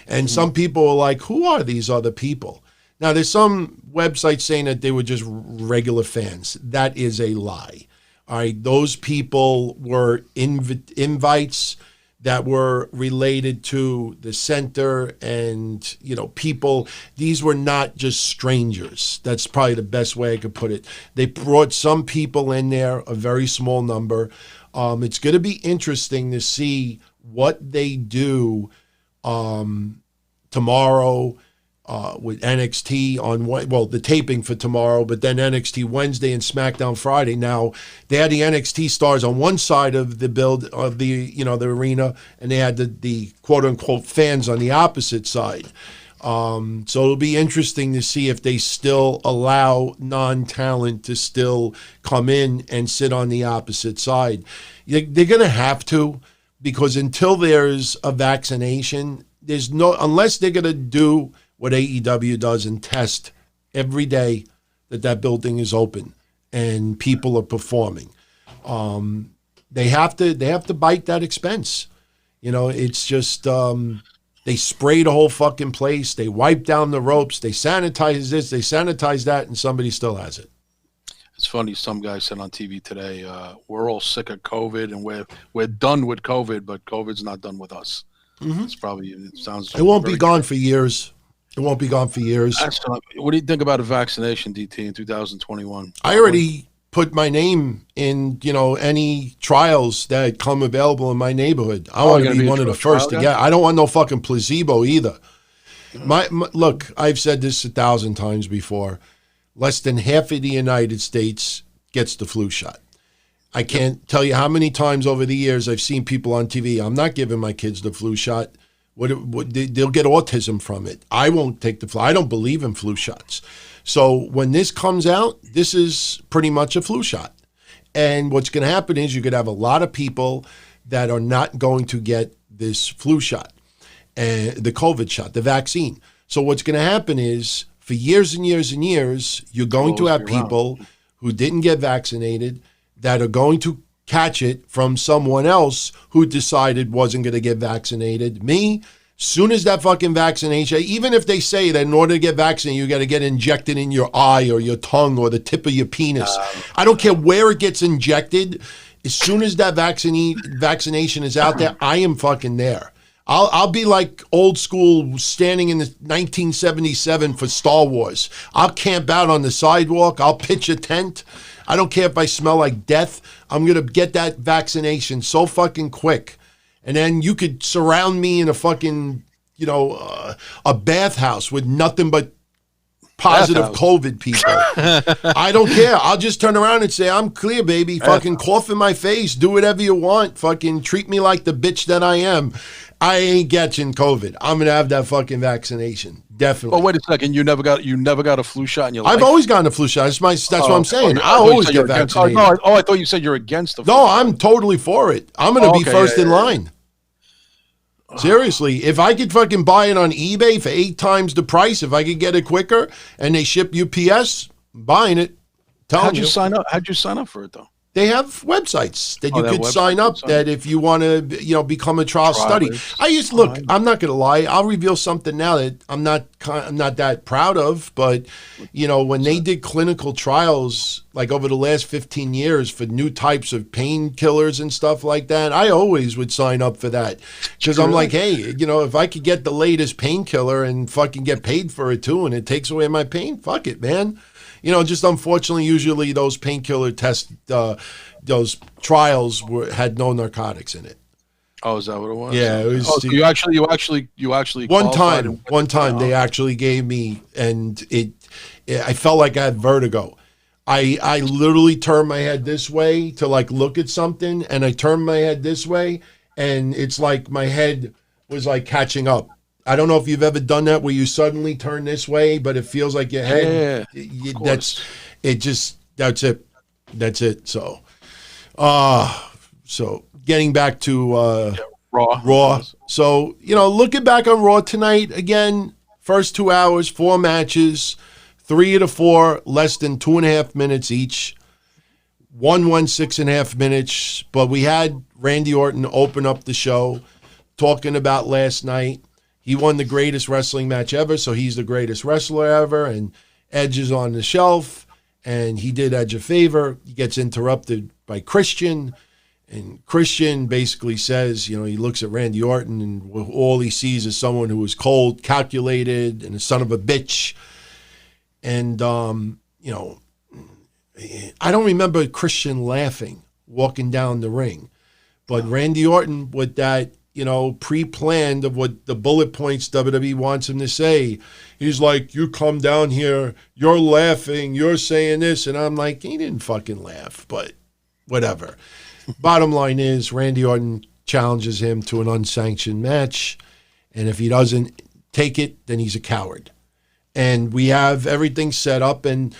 And some people were like, who are these other people? Now, there's some websites saying that they were just regular fans. That is a lie. All right, those people were invites that were related to the center and, people. These were not just strangers. That's probably the best way I could put it. They brought some people in there, a very small number. It's going to be interesting to see what they do tomorrow with NXT the taping for tomorrow, but then NXT Wednesday and SmackDown Friday. Now, they had the NXT stars on one side of the the arena, and they had the quote unquote fans on the opposite side. So it'll be interesting to see if they still allow non-talent to still come in and sit on the opposite side. They're going to have to, because until there's a vaccination, unless they're going to do what AEW does and test every day that building is open and people are performing. They have to bite that expense. It's just they spray the whole fucking place. They wipe down the ropes. They sanitize this. They sanitize that, and somebody still has it. It's funny. Some guy said on TV today, "We're all sick of COVID, and we're done with COVID, but COVID's not done with us." Mm-hmm. It won't be gone for years. It won't be gone for years. What do you think about a vaccination, DT, in 2021? I already put my name in, any trials that come available in my neighborhood. I want to be one of the first to get. I don't want no fucking placebo either. Look, I've said this 1,000 times before. Less than half of the United States gets the flu shot. I can't tell you how many times over the years I've seen people on TV. I'm not giving my kids the flu shot. They'll get autism from it. I won't take the flu. I don't believe in flu shots. So when this comes out, this is pretty much a flu shot. And what's going to happen is you're going to have a lot of people that are not going to get this flu shot, the COVID shot, the vaccine. So what's going to happen is for years and years and years, you're going to have people who didn't get vaccinated that are going to catch it from someone else who decided wasn't going to get vaccinated. Me, soon as that fucking vaccination, even if they say that in order to get vaccinated, you got to get injected in your eye or your tongue or the tip of your penis. I don't care where it gets injected. As soon as that vaccination is out there, I am fucking there. I'll be like old school standing in the 1977 for Star Wars. I'll camp out on the sidewalk. I'll pitch a tent. I don't care if I smell like death. I'm going to get that vaccination so fucking quick. And then you could surround me in a fucking, a bathhouse with nothing but positive COVID people. I don't care. I'll just turn around and say, I'm clear, baby. Fucking cough in my face. Do whatever you want. Fucking treat me like the bitch that I am. I ain't catching COVID. I'm going to have that fucking vaccination. Definitely. Oh, wait a second. You never got a flu shot in your life? I've always gotten a flu shot. That's what I'm saying. I always get vaccinated. I thought you said you're against the flu No, shot. I'm totally for it. I'm going to be first in line. Seriously, if I could fucking buy it on eBay for 8 times the price, if I could get it quicker and they ship UPS, I'm buying it. How'd you sign up? How'd you sign up for it though? They have websites that you could sign up that if you want to, become a trial study. I'm not going to lie. I'll reveal something now that I'm not that proud of, but when they did clinical trials like over the last 15 years for new types of painkillers and stuff like that, I always would sign up for that because I'm like, hey, if I could get the latest painkiller and fucking get paid for it too, and it takes away my pain, fuck it, man. Just unfortunately, usually those painkiller tests, those trials had no narcotics in it. Oh, is that what it was? Yeah, it was. So you actually. One time they actually gave me, and I felt like I had vertigo. I literally turned my head this way to like look at something, and I turned my head this way, and it's like my head was like catching up. I don't know if you've ever done that where you suddenly turn this way, but it feels like your head. Yeah, that's it. So getting back to Raw. So looking back on Raw tonight again, first 2 hours, 4 matches, 3 of the 4, less than 2.5 minutes each. One 6.5 minutes. But we had Randy Orton open up the show, talking about last night. He won the greatest wrestling match ever, so he's the greatest wrestler ever. And Edge is on the shelf, and he did Edge a favor. He gets interrupted by Christian. And Christian basically says, he looks at Randy Orton, and all he sees is someone who is cold, calculated, and a son of a bitch. And, I don't remember Christian laughing, walking down the ring. But Randy Orton, with that, pre-planned of what the bullet points WWE wants him to say, he's like, you come down here, you're laughing, you're saying this. And I'm like, he didn't fucking laugh, but whatever. Bottom line is, Randy Orton challenges him to an unsanctioned match, and if he doesn't take it, then he's a coward. And we have everything set up, and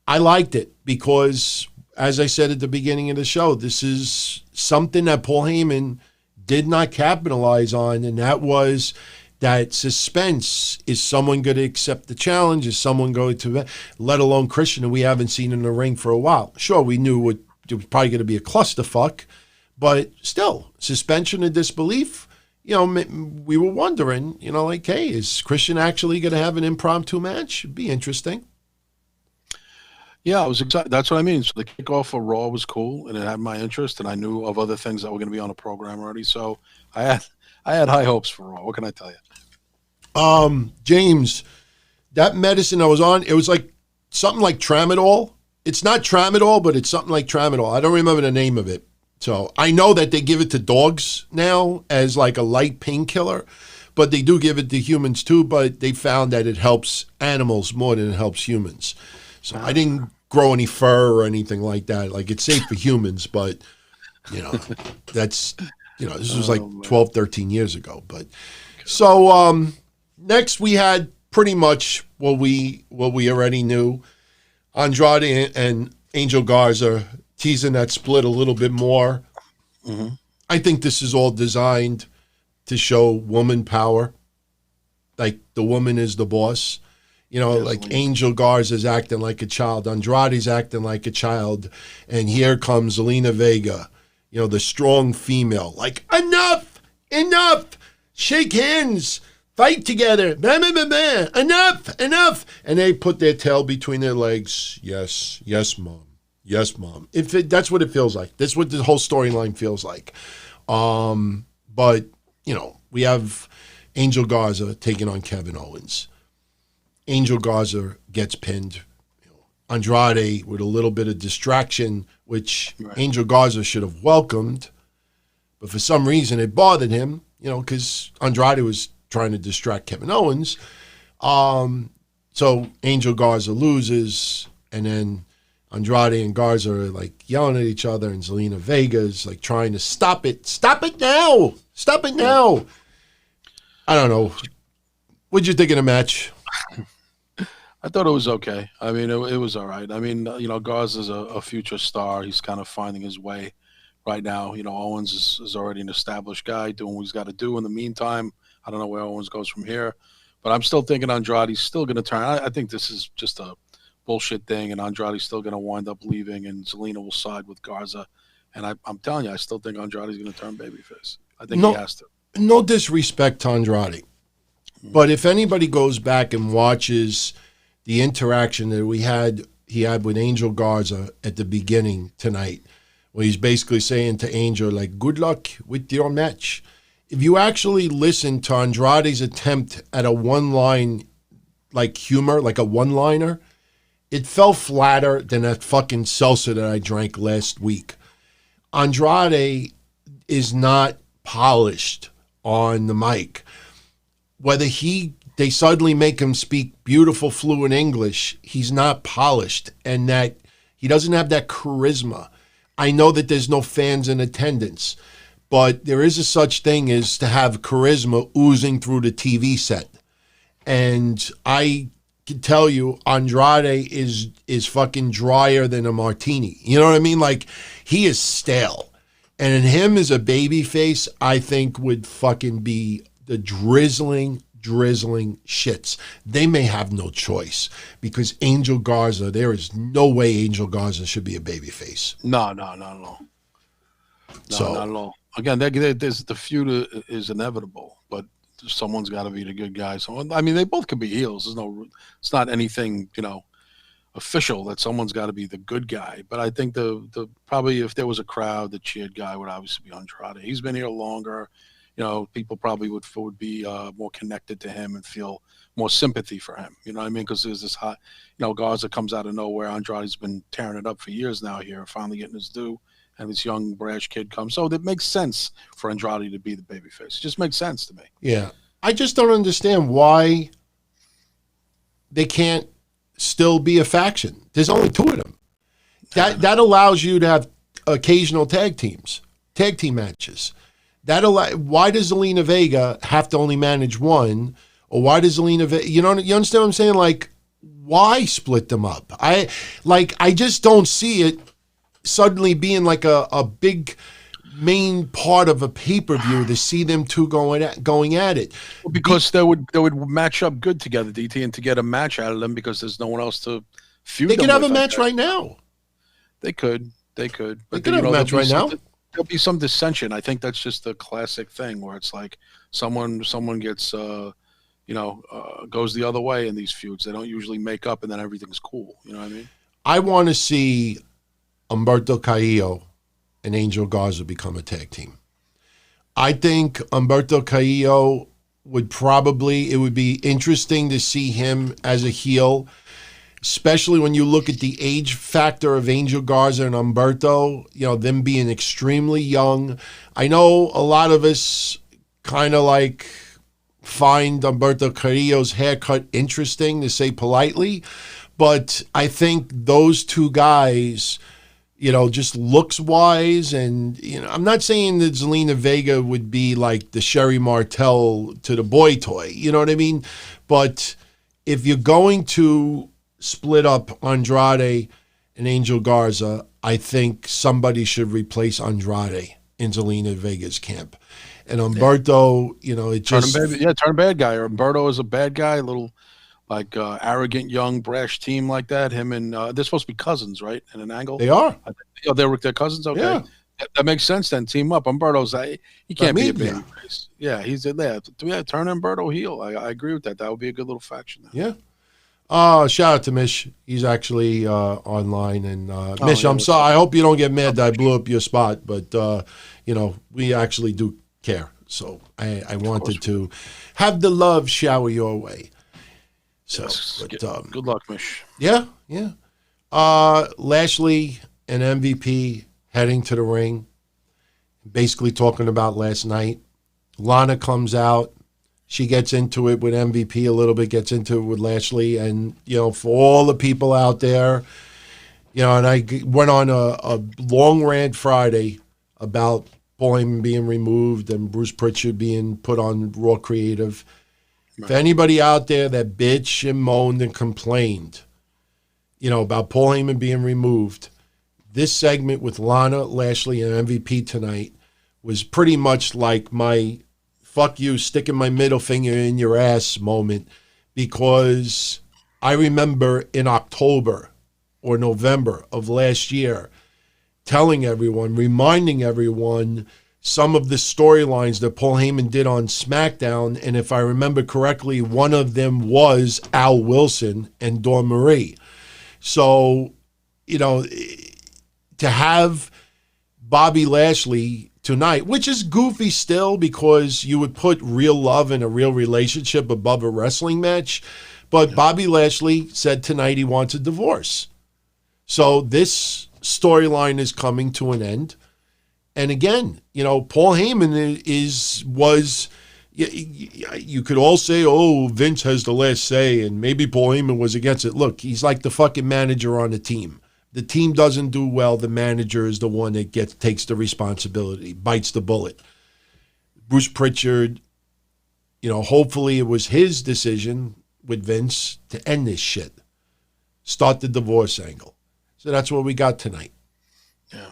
I liked it because, as I said at the beginning of the show, this is something that Paul Heyman did not capitalize on, and that was that suspense. Is someone going to accept the challenge? Is someone going to, let alone Christian, who we haven't seen in the ring for a while? Sure, we knew it was probably going to be a clusterfuck, but still, suspension of disbelief. We were wondering, hey, is Christian actually going to have an impromptu match? It'd be interesting. Yeah, I was excited. That's what I mean. So the kickoff for Raw was cool, and it had my interest, and I knew of other things that were going to be on the program already. So I had high hopes for Raw. What can I tell you? James, that medicine I was on, it was like something like Tramadol. It's not Tramadol, but it's something like Tramadol. I don't remember the name of it. So I know that they give it to dogs now as like a light painkiller, but they do give it to humans too, but they found that it helps animals more than it helps humans. So I didn't grow any fur or anything like that. Like, it's safe for humans, but, that's, this was like 12, 13 years ago. But so next we had pretty much what we already knew. Andrade and Angel Garza teasing that split a little bit more. Mm-hmm. I think this is all designed to show woman power. Like, the woman is the boss. Like Angel Garza's acting like a child. Andrade's acting like a child. And here comes Zelina Vega, the strong female. Like, enough! Shake hands! Fight together! Blah, blah, blah, blah. Enough! And they put their tail between their legs. Yes, Mom. Yes, Mom. That's what it feels like. That's what the whole storyline feels like. But, we have Angel Garza taking on Kevin Owens. Angel Garza gets pinned. Andrade with a little bit of distraction, which Angel Garza should have welcomed. But for some reason, it bothered him, because Andrade was trying to distract Kevin Owens. So Angel Garza loses, and then Andrade and Garza are like yelling at each other, and Zelina Vega's like trying to stop it. Stop it now! I don't know. What'd you think of the match? I thought it was okay. I mean, it was all right. I mean, Garza's a future star. He's kind of finding his way right now. Owens is already an established guy doing what he's got to do. In the meantime, I don't know where Owens goes from here. But I'm still thinking Andrade's still going to turn. I think this is just a bullshit thing, and Andrade's still going to wind up leaving, and Zelina will side with Garza. And I'm telling you, I still think Andrade's going to turn babyface. I think he has to. No disrespect to Andrade. But if anybody goes back and watches the interaction that he had with Angel Garza at the beginning tonight, where he's basically saying to Angel, like, good luck with your match. If you actually listen to Andrade's attempt at a one-line, like, humor, like a one-liner, it fell flatter than that fucking seltzer that I drank last week. Andrade is not polished on the mic. Whether they suddenly make him speak beautiful, fluent English, he's not polished, and that he doesn't have that charisma. I know that there's no fans in attendance, but there is a such thing as to have charisma oozing through the TV set. And I can tell you, Andrade is fucking drier than a martini. You know what I mean? Like, he is stale. And him as a babyface, I think would fucking be the drizzling drizzling shits. They may have no choice because Angel Garza, there is no way Angel Garza should be a babyface. No, not at all. No, not at all. Again, there's the feud is inevitable, but someone's got to be the good guy. So I mean, they both could be heels. It's not anything official that someone's got to be the good guy. But I think the probably if there was a crowd, the cheered guy would obviously be Andrade. He's been here longer. People probably would be more connected to him and feel more sympathy for him. You know what I mean? Because there's this hot, Garza comes out of nowhere. Andrade's been tearing it up for years now here, finally getting his due. And this young brash kid comes. So it makes sense for Andrade to be the babyface. It just makes sense to me. Yeah. I just don't understand why they can't still be a faction. There's only 2 of them. That allows you to have occasional tag team matches. Why does Zelina Vega have to only manage one? Or why does Zelina Vega, you understand what I'm saying? Like, why split them up? I just don't see it suddenly being like a big main part of a pay-per-view to see them two going at it. Well, because they would match up good together, DT, and to get a match out of them because there's no one else to feud. They could have a match right now. They could. But they could have a match right now. There'll be some dissension. I think that's just a classic thing where it's like someone gets goes the other way in these feuds. They don't usually make up and then everything's cool. You know what I mean? I want to see Humberto Carrillo and Angel Garza become a tag team. I think Humberto Carrillo it would be interesting to see him as a heel, especially when you look at the age factor of Angel Garza and Humberto, them being extremely young. I know a lot of us kind of like find Humberto Carrillo's haircut interesting, to say politely, but I think those two guys, just looks-wise, and, I'm not saying that Zelina Vega would be like the Sherry Martel to the boy toy, you know what I mean? But if you're going to split up Andrade and Angel Garza, I think somebody should replace Andrade in Zelina Vega's camp. And Humberto, it just... turn bad guy. Humberto is a bad guy, a little... like arrogant, young, brash team like that. Him and they're supposed to be cousins, right? In an angle, they are. They're cousins. Okay, yeah. That makes sense. Then team up. Humberto's he can't be a baby face. Yeah, he's in there. Turn Humberto heel. I agree with that. That would be a good little faction. There. Yeah. Shout out to Mish. He's actually online. And Mish, I'm sorry. I hope you don't get mad that I blew up your spot, but we actually do care. So I wanted to have the love shower your way. So, yes, good luck, Mish. Yeah. Lashley and MVP heading to the ring, basically talking about last night. Lana comes out. She gets into it with MVP a little bit, gets into it with Lashley. And, for all the people out there, and I went on a long rant Friday about Paul Heyman being removed and Bruce Pritchard being put on Raw Creative. Right. If anybody out there that bitched and moaned and complained, about Paul Heyman being removed, this segment with Lana, Lashley, and MVP tonight was pretty much like my fuck you, sticking my middle finger in your ass moment, because I remember in October or November of last year telling everyone, reminding everyone some of the storylines that Paul Heyman did on SmackDown, and if I remember correctly, one of them was Al Wilson and Dawn Marie. So, to have Bobby Lashley tonight, which is goofy still because you would put real love and a real relationship above a wrestling match, but Bobby Lashley said tonight he wants a divorce. So this storyline is coming to an end. And again, Paul Heyman was you could all say, oh, Vince has the last say, and maybe Paul Heyman was against it. Look, he's like the fucking manager on the team. The team doesn't do well. The manager is the one that takes the responsibility, bites the bullet. Bruce Pritchard, hopefully it was his decision with Vince to end this shit, start the divorce angle. So that's what we got tonight. Yeah.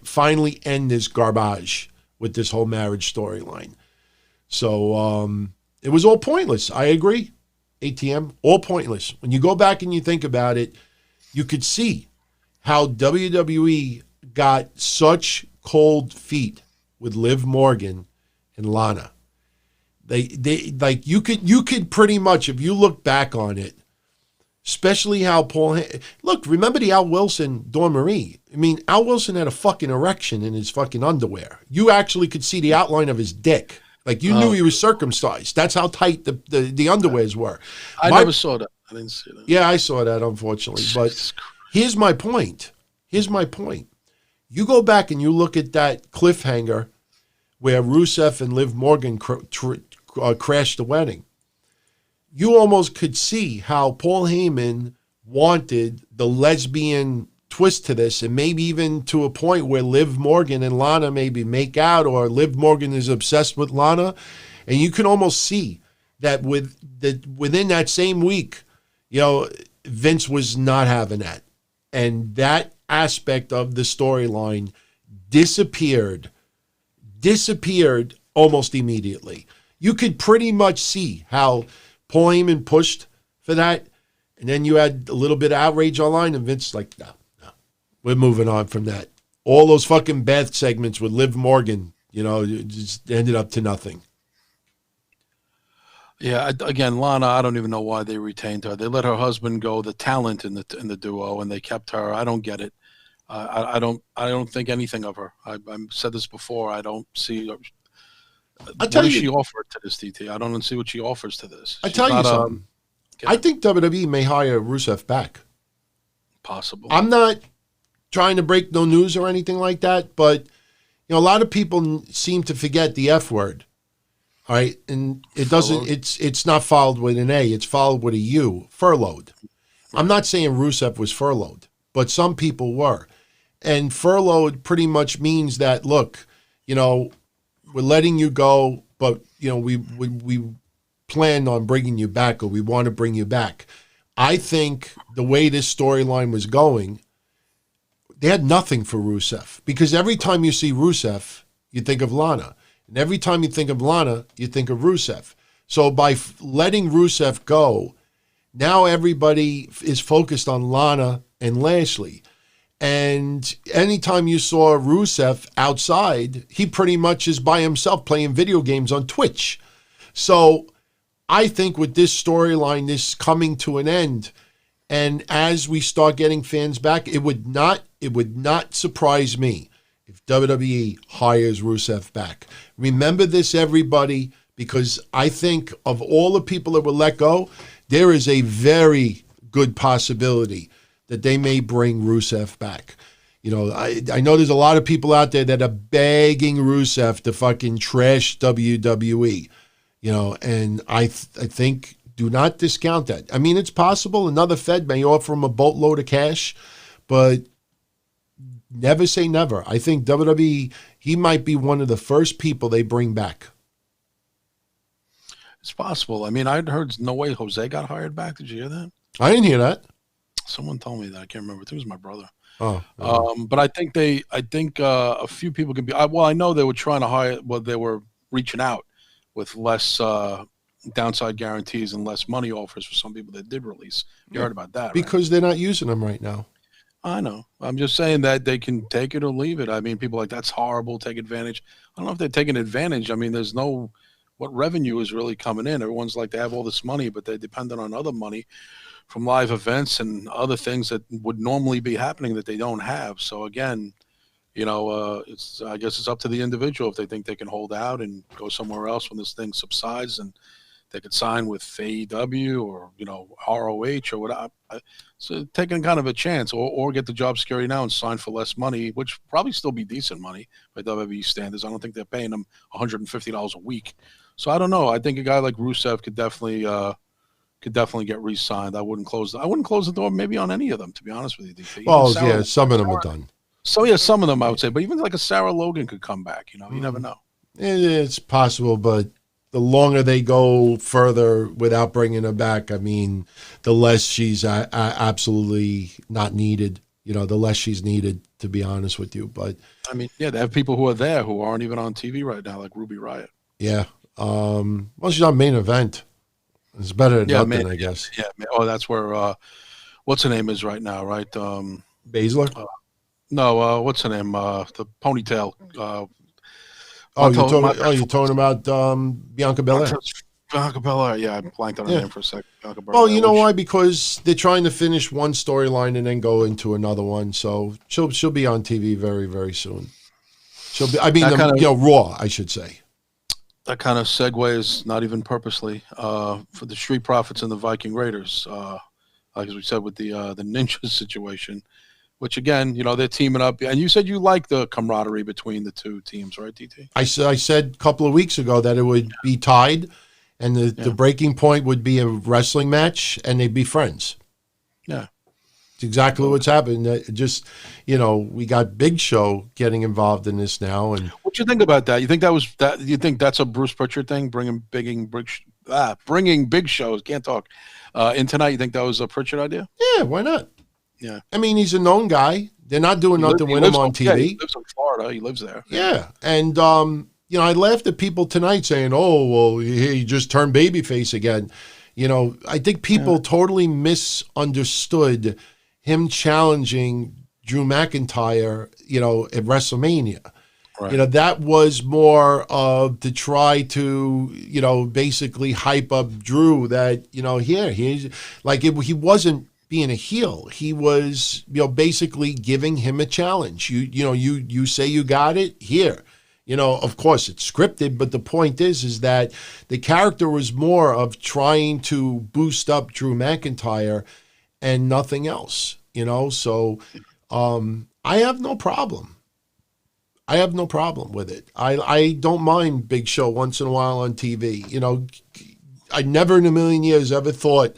Finally end this garbage with this whole marriage storyline. So It was all pointless. I agree. ATM, all pointless. When you go back and you think about it, you could see how WWE got such cold feet with Liv Morgan and Lana. They like you could pretty much, if you look back on it, especially how look, remember the Al Wilson Dawn Marie? I mean, Al Wilson had a fucking erection in his fucking underwear. You actually could see the outline of his dick. Like you knew he was circumcised. That's how tight the underwears were. I never saw that. I didn't see that. Yeah, I saw that, unfortunately. But here's my point. You go back and you look at that cliffhanger where Rusev and Liv Morgan crashed the wedding. You almost could see how Paul Heyman wanted the lesbian twist to this, and maybe even to a point where Liv Morgan and Lana maybe make out, or Liv Morgan is obsessed with Lana. And you can almost see that within that same week, Vince was not having that. And that aspect of the storyline disappeared almost immediately. You could pretty much see how Paul Heyman pushed for that, and then you had a little bit of outrage online, and Vince like, no, we're moving on from that. All those fucking bath segments with Liv Morgan, just ended up to nothing. Yeah, again, Lana, I don't even know why they retained her. They let her husband go, the talent in the duo, and they kept her. I don't get it. I don't think anything of her. I've said this before. I don't see. What does she offer to this DT? I don't see what she offers to this. I tell you something. I think WWE may hire Rusev back. Possible. I'm not trying to break no news or anything like that, but a lot of people seem to forget the F word. All right, and it doesn't. It's not followed with an A. It's followed with a U. Furloughed. I'm not saying Rusev was furloughed, but some people were, and furloughed pretty much means that look, we're letting you go, but we plan on bringing you back, or we want to bring you back. I think the way this storyline was going, they had nothing for Rusev, because every time you see Rusev, you think of Lana. And every time you think of Lana, you think of Rusev. So by letting Rusev go, now everybody is focused on Lana and Lashley. And anytime you saw Rusev outside, he pretty much is by himself playing video games on Twitch. So I think with this storyline, this coming to an end, and as we start getting fans back, it would not surprise me if WWE hires Rusev back. Remember this, everybody, because I think of all the people that were let go, there is a very good possibility that they may bring Rusev back. I know there's a lot of people out there that are begging Rusev to fucking trash WWE, and I think do not discount that. I mean, it's possible another Fed may offer him a boatload of cash, but never say never. I think WWE, he might be one of the first people they bring back. It's possible. I mean, I'd heard No Way Jose got hired back. Did you hear that? I didn't hear that. Someone told me that. I can't remember. I think it was my brother. Oh. But I think a few people could be. I know they were trying to hire. Well, they were reaching out with less downside guarantees and less money offers for some people that did release. You heard about that, because they're not using them right now. I know. I'm just saying that they can take it or leave it. I mean, people are like, that's horrible, take advantage. I don't know if they're taking advantage. I mean, what revenue is really coming in? Everyone's like, they have all this money, but they're dependent on other money from live events and other things that would normally be happening that they don't have. So again, I guess it's up to the individual if they think they can hold out and go somewhere else when this thing subsides, and they could sign with AEW or, ROH or whatever. So taking kind of a chance, or get the job security now and sign for less money, which probably still be decent money by WWE standards. I don't think they're paying them $150 a week. So I don't know. I think a guy like Rusev could definitely get re-signed. I wouldn't close the door maybe on any of them, to be honest with you, DT. Well, some of them are done. So yeah, some of them I would say, but even like a Sarah Logan could come back. You never know. It's possible, but the longer they go further without bringing her back, I mean, the less she's absolutely not needed. The less she's needed, to be honest with you. But I mean, yeah, they have people who are there who aren't even on TV right now, like Ruby Riott. Yeah. Well, she's on main event. It's better than nothing, I guess. Yeah. Oh, that's where what's her name is right now, right? Baszler? No, what's her name? The ponytail. You're talking about Bianca Belair. Bianca Belair. Yeah, I blanked on her name for a second. Bianca Belair, well, you know why? Because they're trying to finish one storyline and then go into another one. So she'll be on TV very, very soon. She'll be. I mean, Raw, I should say. That kind of segues, not even purposely, for the Street Profits and the Viking Raiders. Like as we said with the Ninja situation, which again, they're teaming up. And you said you like the camaraderie between the two teams, right, DT? I said a couple of weeks ago that it would be tied, and the breaking point would be a wrestling match, and they'd be friends. Yeah. It's exactly what's happened. Just, we got Big Show getting involved in this now. And what you think about that? You think you think that's a Bruce Pritchard thing, bringing Big Shows, can't talk, in tonight? You think that was a Pritchard idea? Yeah, why not? Yeah. I mean, he's a known guy. They're not doing nothing with him on TV. Yeah, he lives in Florida. He lives there. Yeah. And, I laughed at people tonight saying, oh, well, he just turned babyface again. I think people totally misunderstood him challenging Drew McIntyre, at WrestleMania. Right. That was more of to try to, basically hype up Drew that, he's like, he wasn't being a heel. He was, basically giving him a challenge. You say you got it here. Of course it's scripted, but the point is that the character was more of trying to boost up Drew McIntyre and nothing else, so I have no problem. I have no problem with it. I don't mind Big Show once in a while on TV. I never in a million years ever thought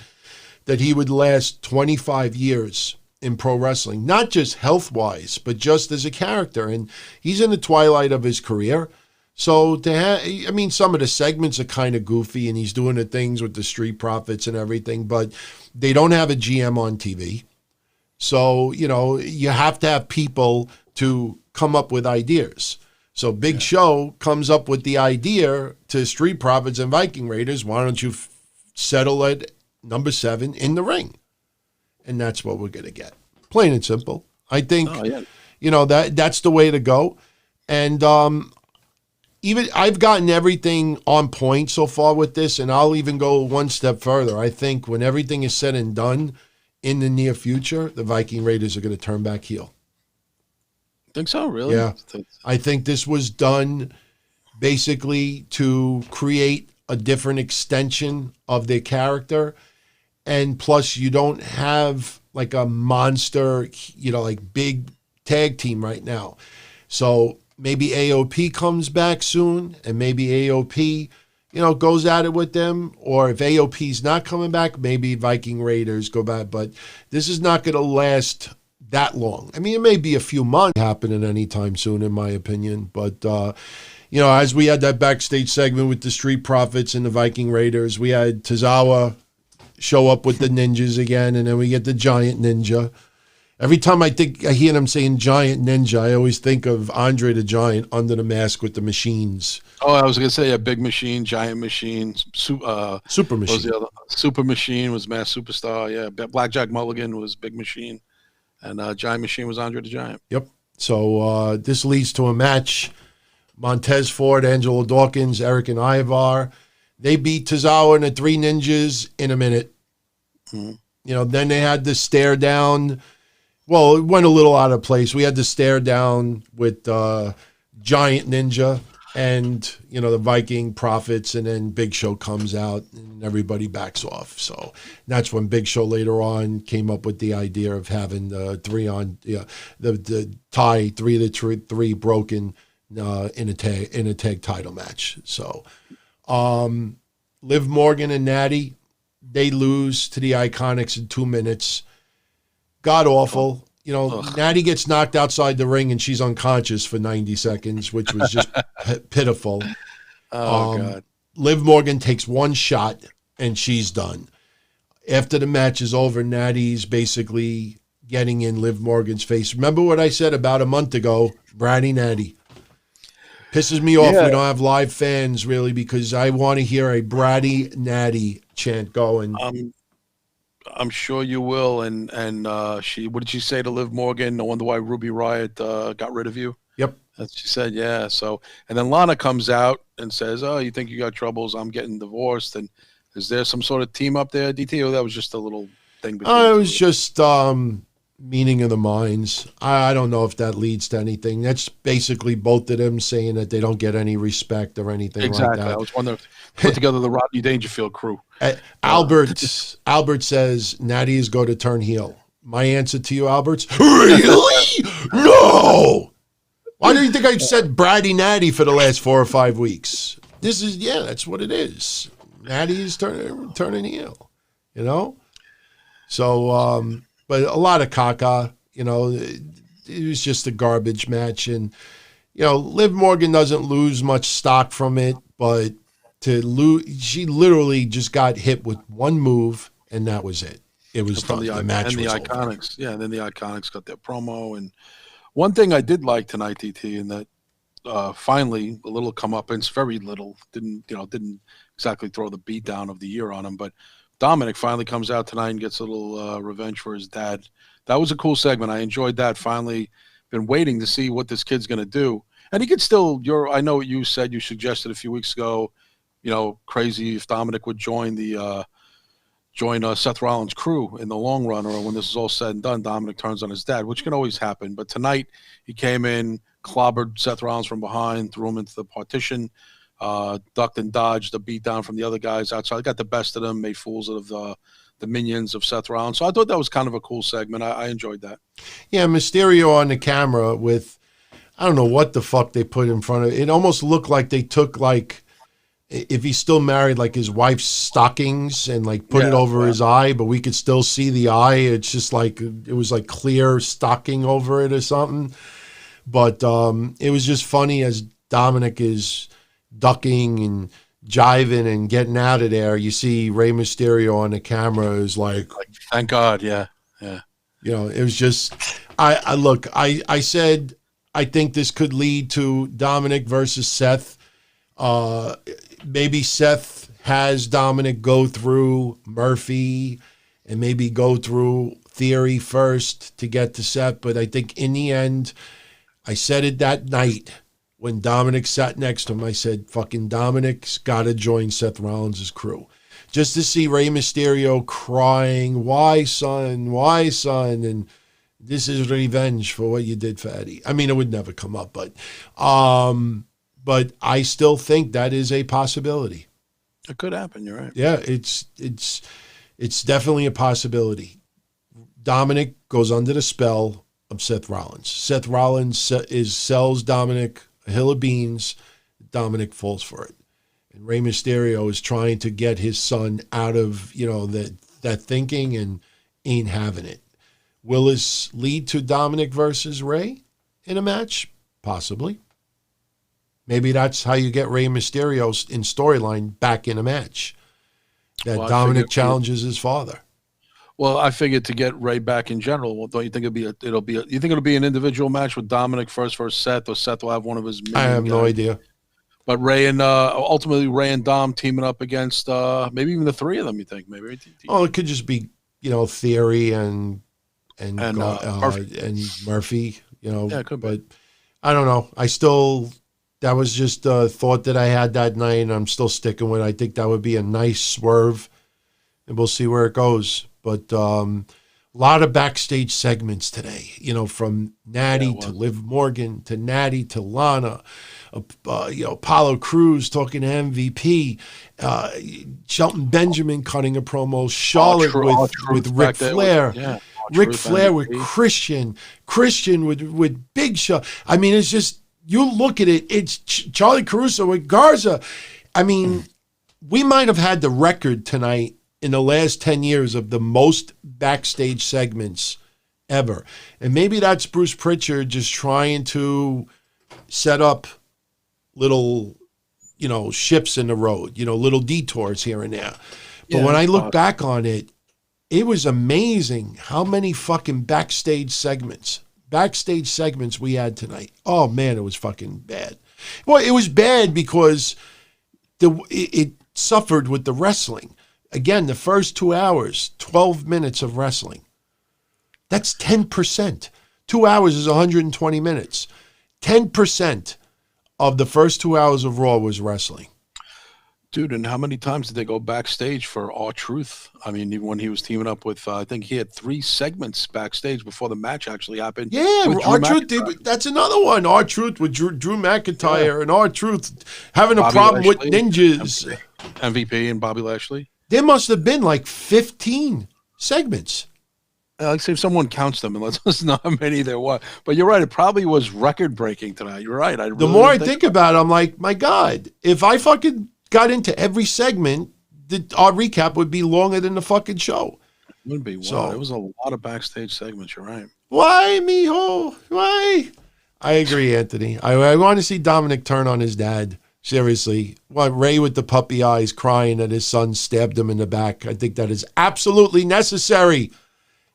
that he would last 25 years in pro wrestling, not just health-wise, but just as a character. And he's in the twilight of his career. So some of the segments are kind of goofy, and he's doing the things with the Street Profits and everything, but they don't have a GM on TV. So, you have to have people to come up with ideas. So Big Show comes up with the idea to Street Profits and Viking Raiders, why don't you settle at number 7 in the ring? And that's what we're going to get. Plain and simple. I think, that's the way to go. And even I've gotten everything on point so far with this, and I'll even go one step further. I think when everything is said and done in the near future, the Viking Raiders are going to turn back heel. Think so, really? Yeah. I think this was done basically to create a different extension of their character. And plus, you don't have like a monster, like big tag team right now. So maybe AOP comes back soon, and maybe AOP, goes at it with them. Or if AOP's not coming back, maybe Viking Raiders go back. But this is not going to last that long. I mean, it may be a few months happening anytime soon, in my opinion. But, as we had that backstage segment with the Street Profits and the Viking Raiders, we had Tozawa show up with the ninjas again, and then we get the giant ninja. Every time I hear them saying giant ninja, I always think of Andre the Giant under the mask with the machines. Oh, I was going to say a big machine, giant machine, super machine. What was the other? Super machine was Mass Superstar. Yeah, Blackjack Mulligan was Big Machine, and Giant Machine was Andre the Giant. Yep. So this leads to a match. Montez Ford, Angelo Dawkins, Eric and Ivar. They beat Tozawa and the Three Ninjas in a minute. Mm-hmm. Then they had the stare down. Well, it went a little out of place. We had to stare down with Giant Ninja and, the Viking Profits, and then Big Show comes out and everybody backs off. So that's when Big Show later on came up with the idea of having the tie, 3 broken in a tag title match. So Liv Morgan and Natty, they lose to the Iconics in 2 minutes. God awful. Natty gets knocked outside the ring and she's unconscious for 90 seconds, which was just pitiful. God. Liv Morgan takes one shot and she's done. After the match is over, Natty's basically getting in Liv Morgan's face. Remember what I said about a month ago? Bratty Natty. Pisses me off Yeah. we don't have live fans, really, because I want to hear a Bratty Natty chant going. I'm sure you will. And she, what did she say to Liv Morgan? No wonder why Ruby Riott got rid of you. Yep. That's she said, yeah. So, and then Lana comes out and says, "Oh, you think you got troubles? I'm getting divorced." And is there some sort of team up there, DT? Or that was just a little thing? It was just meeting of the minds. I don't know if that leads to anything. That's basically both of them saying that they don't get any respect or anything Exactly. like that. I was wondering if they put together the Rodney Dangerfield crew. Albert says Natty is going to turn heel. My answer to you, Albert, really? No. Why do you think I've said Bratty Natty for the last 4 or 5 weeks? This is, that's what it is. Natty is turning heel, you know? So, but a lot of caca, you know, it was just a garbage match. And, you know, Liv Morgan doesn't lose much stock from it, but she literally just got hit with one move, and that was it. It was done. The match and the was Iconics. over. Yeah, and then the Iconics got their promo. And one thing I did like tonight, DT, and that finally a little comeuppance, very little, didn't exactly throw the beat down of the year on him, but Dominic finally comes out tonight and gets a little revenge for his dad. That was a cool segment. I enjoyed that. Finally, been waiting to see what this kid's going to do. And he could still, I know what you said, you suggested a few weeks ago, you know, crazy if Dominic would join Seth Rollins' crew in the long run, or when this is all said and done, Dominic turns on his dad, which can always happen. But tonight he came in, clobbered Seth Rollins from behind, threw him into the partition, ducked and dodged the beat down from the other guys outside. Got the best of them, made fools of the minions of Seth Rollins. So I thought that was kind of a cool segment. I enjoyed that. Yeah, Mysterio on the camera with, I don't know what the fuck they put in front of it. It almost looked like they took, like, if he's still married, like his wife's stockings and like put it over his eye, but we could still see the eye. It's just like, it was like clear stocking over it or something. But it was just funny as Dominic is ducking and jiving and getting out of there. You see Rey Mysterio on the camera is like thank God. Yeah. You know, it was just, I said, I think this could lead to Dominic versus Seth. Maybe Seth has Dominic go through Murphy and maybe go through Theory first to get to Seth. But I think in the end, I said it that night when Dominic sat next to him. I said, fucking Dominic's got to join Seth Rollins' crew. Just to see Rey Mysterio crying, why, son? Why, son? And this is revenge for what you did for Eddie. I mean, it would never come up, but I still think that is a possibility. It could happen. You're right. Yeah, it's definitely a possibility. Dominic goes under the spell of Seth Rollins. Seth Rollins sells Dominic a hill of beans. Dominic falls for it. And Rey Mysterio is trying to get his son out of, you know, that thinking and ain't having it. Will this lead to Dominic versus Rey in a match? Possibly. Maybe that's how you get Rey Mysterio in storyline back in a match. That Dominic challenges his father. Well, I figured to get Rey back in general. Well, don't you think you think it'll be an individual match with Dominic first versus Seth, or Seth will have one of his? I have no idea. But Rey and ultimately Rey and Dom teaming up against maybe even the three of them. You think maybe? Oh, it could just be, you know, Theory and Murphy. You know, yeah, it could but I don't know. That was just a thought that I had that night, and I'm still sticking with it. I think that would be a nice swerve, and we'll see where it goes. But a lot of backstage segments today, you know, from Natty to Liv Morgan to Natty to Lana, you know, Apollo Crews talking to MVP, Shelton Benjamin cutting a promo, Charlotte with Ric Flair, Ric Flair with Christian with Big Show. I mean, it's just, you look at it, it's Charlie Caruso with Garza. I mean, we might have had the record tonight in the last 10 years of the most backstage segments ever. And maybe that's Bruce Pritchard just trying to set up little, you know, ships in the road, you know, little detours here and there. But when I look back on it, it was amazing how many fucking backstage segments we had tonight. Oh man, it was fucking bad. Well, it was bad because it suffered with the wrestling. Again, the first 2 hours, 12 minutes of wrestling. That's 10%. 2 hours is 120 minutes. 10% of the first 2 hours of Raw was wrestling. Dude, and how many times did they go backstage for R-Truth? I mean, even when he was teaming up with, I think he had 3 segments backstage before the match actually happened. Yeah, R-Truth, that's another one. R-Truth with Drew McIntyre and R-Truth having Bobby a problem Lashley, with ninjas. MVP and Bobby Lashley. There must have been like 15 segments. Like, say if someone counts them and lets us know how many there were. But you're right, it probably was record-breaking tonight. You're right. The more I think about it, I'm like, my God, if I fucking got into every segment, our recap would be longer than the fucking show. It would be. Wow, So- there was a lot of backstage segments. You're right. Why, mijo? Why? I agree, Anthony. I want to see Dominic turn on his dad. Seriously. Ray with the puppy eyes crying that his son stabbed him in the back. I think that is absolutely necessary.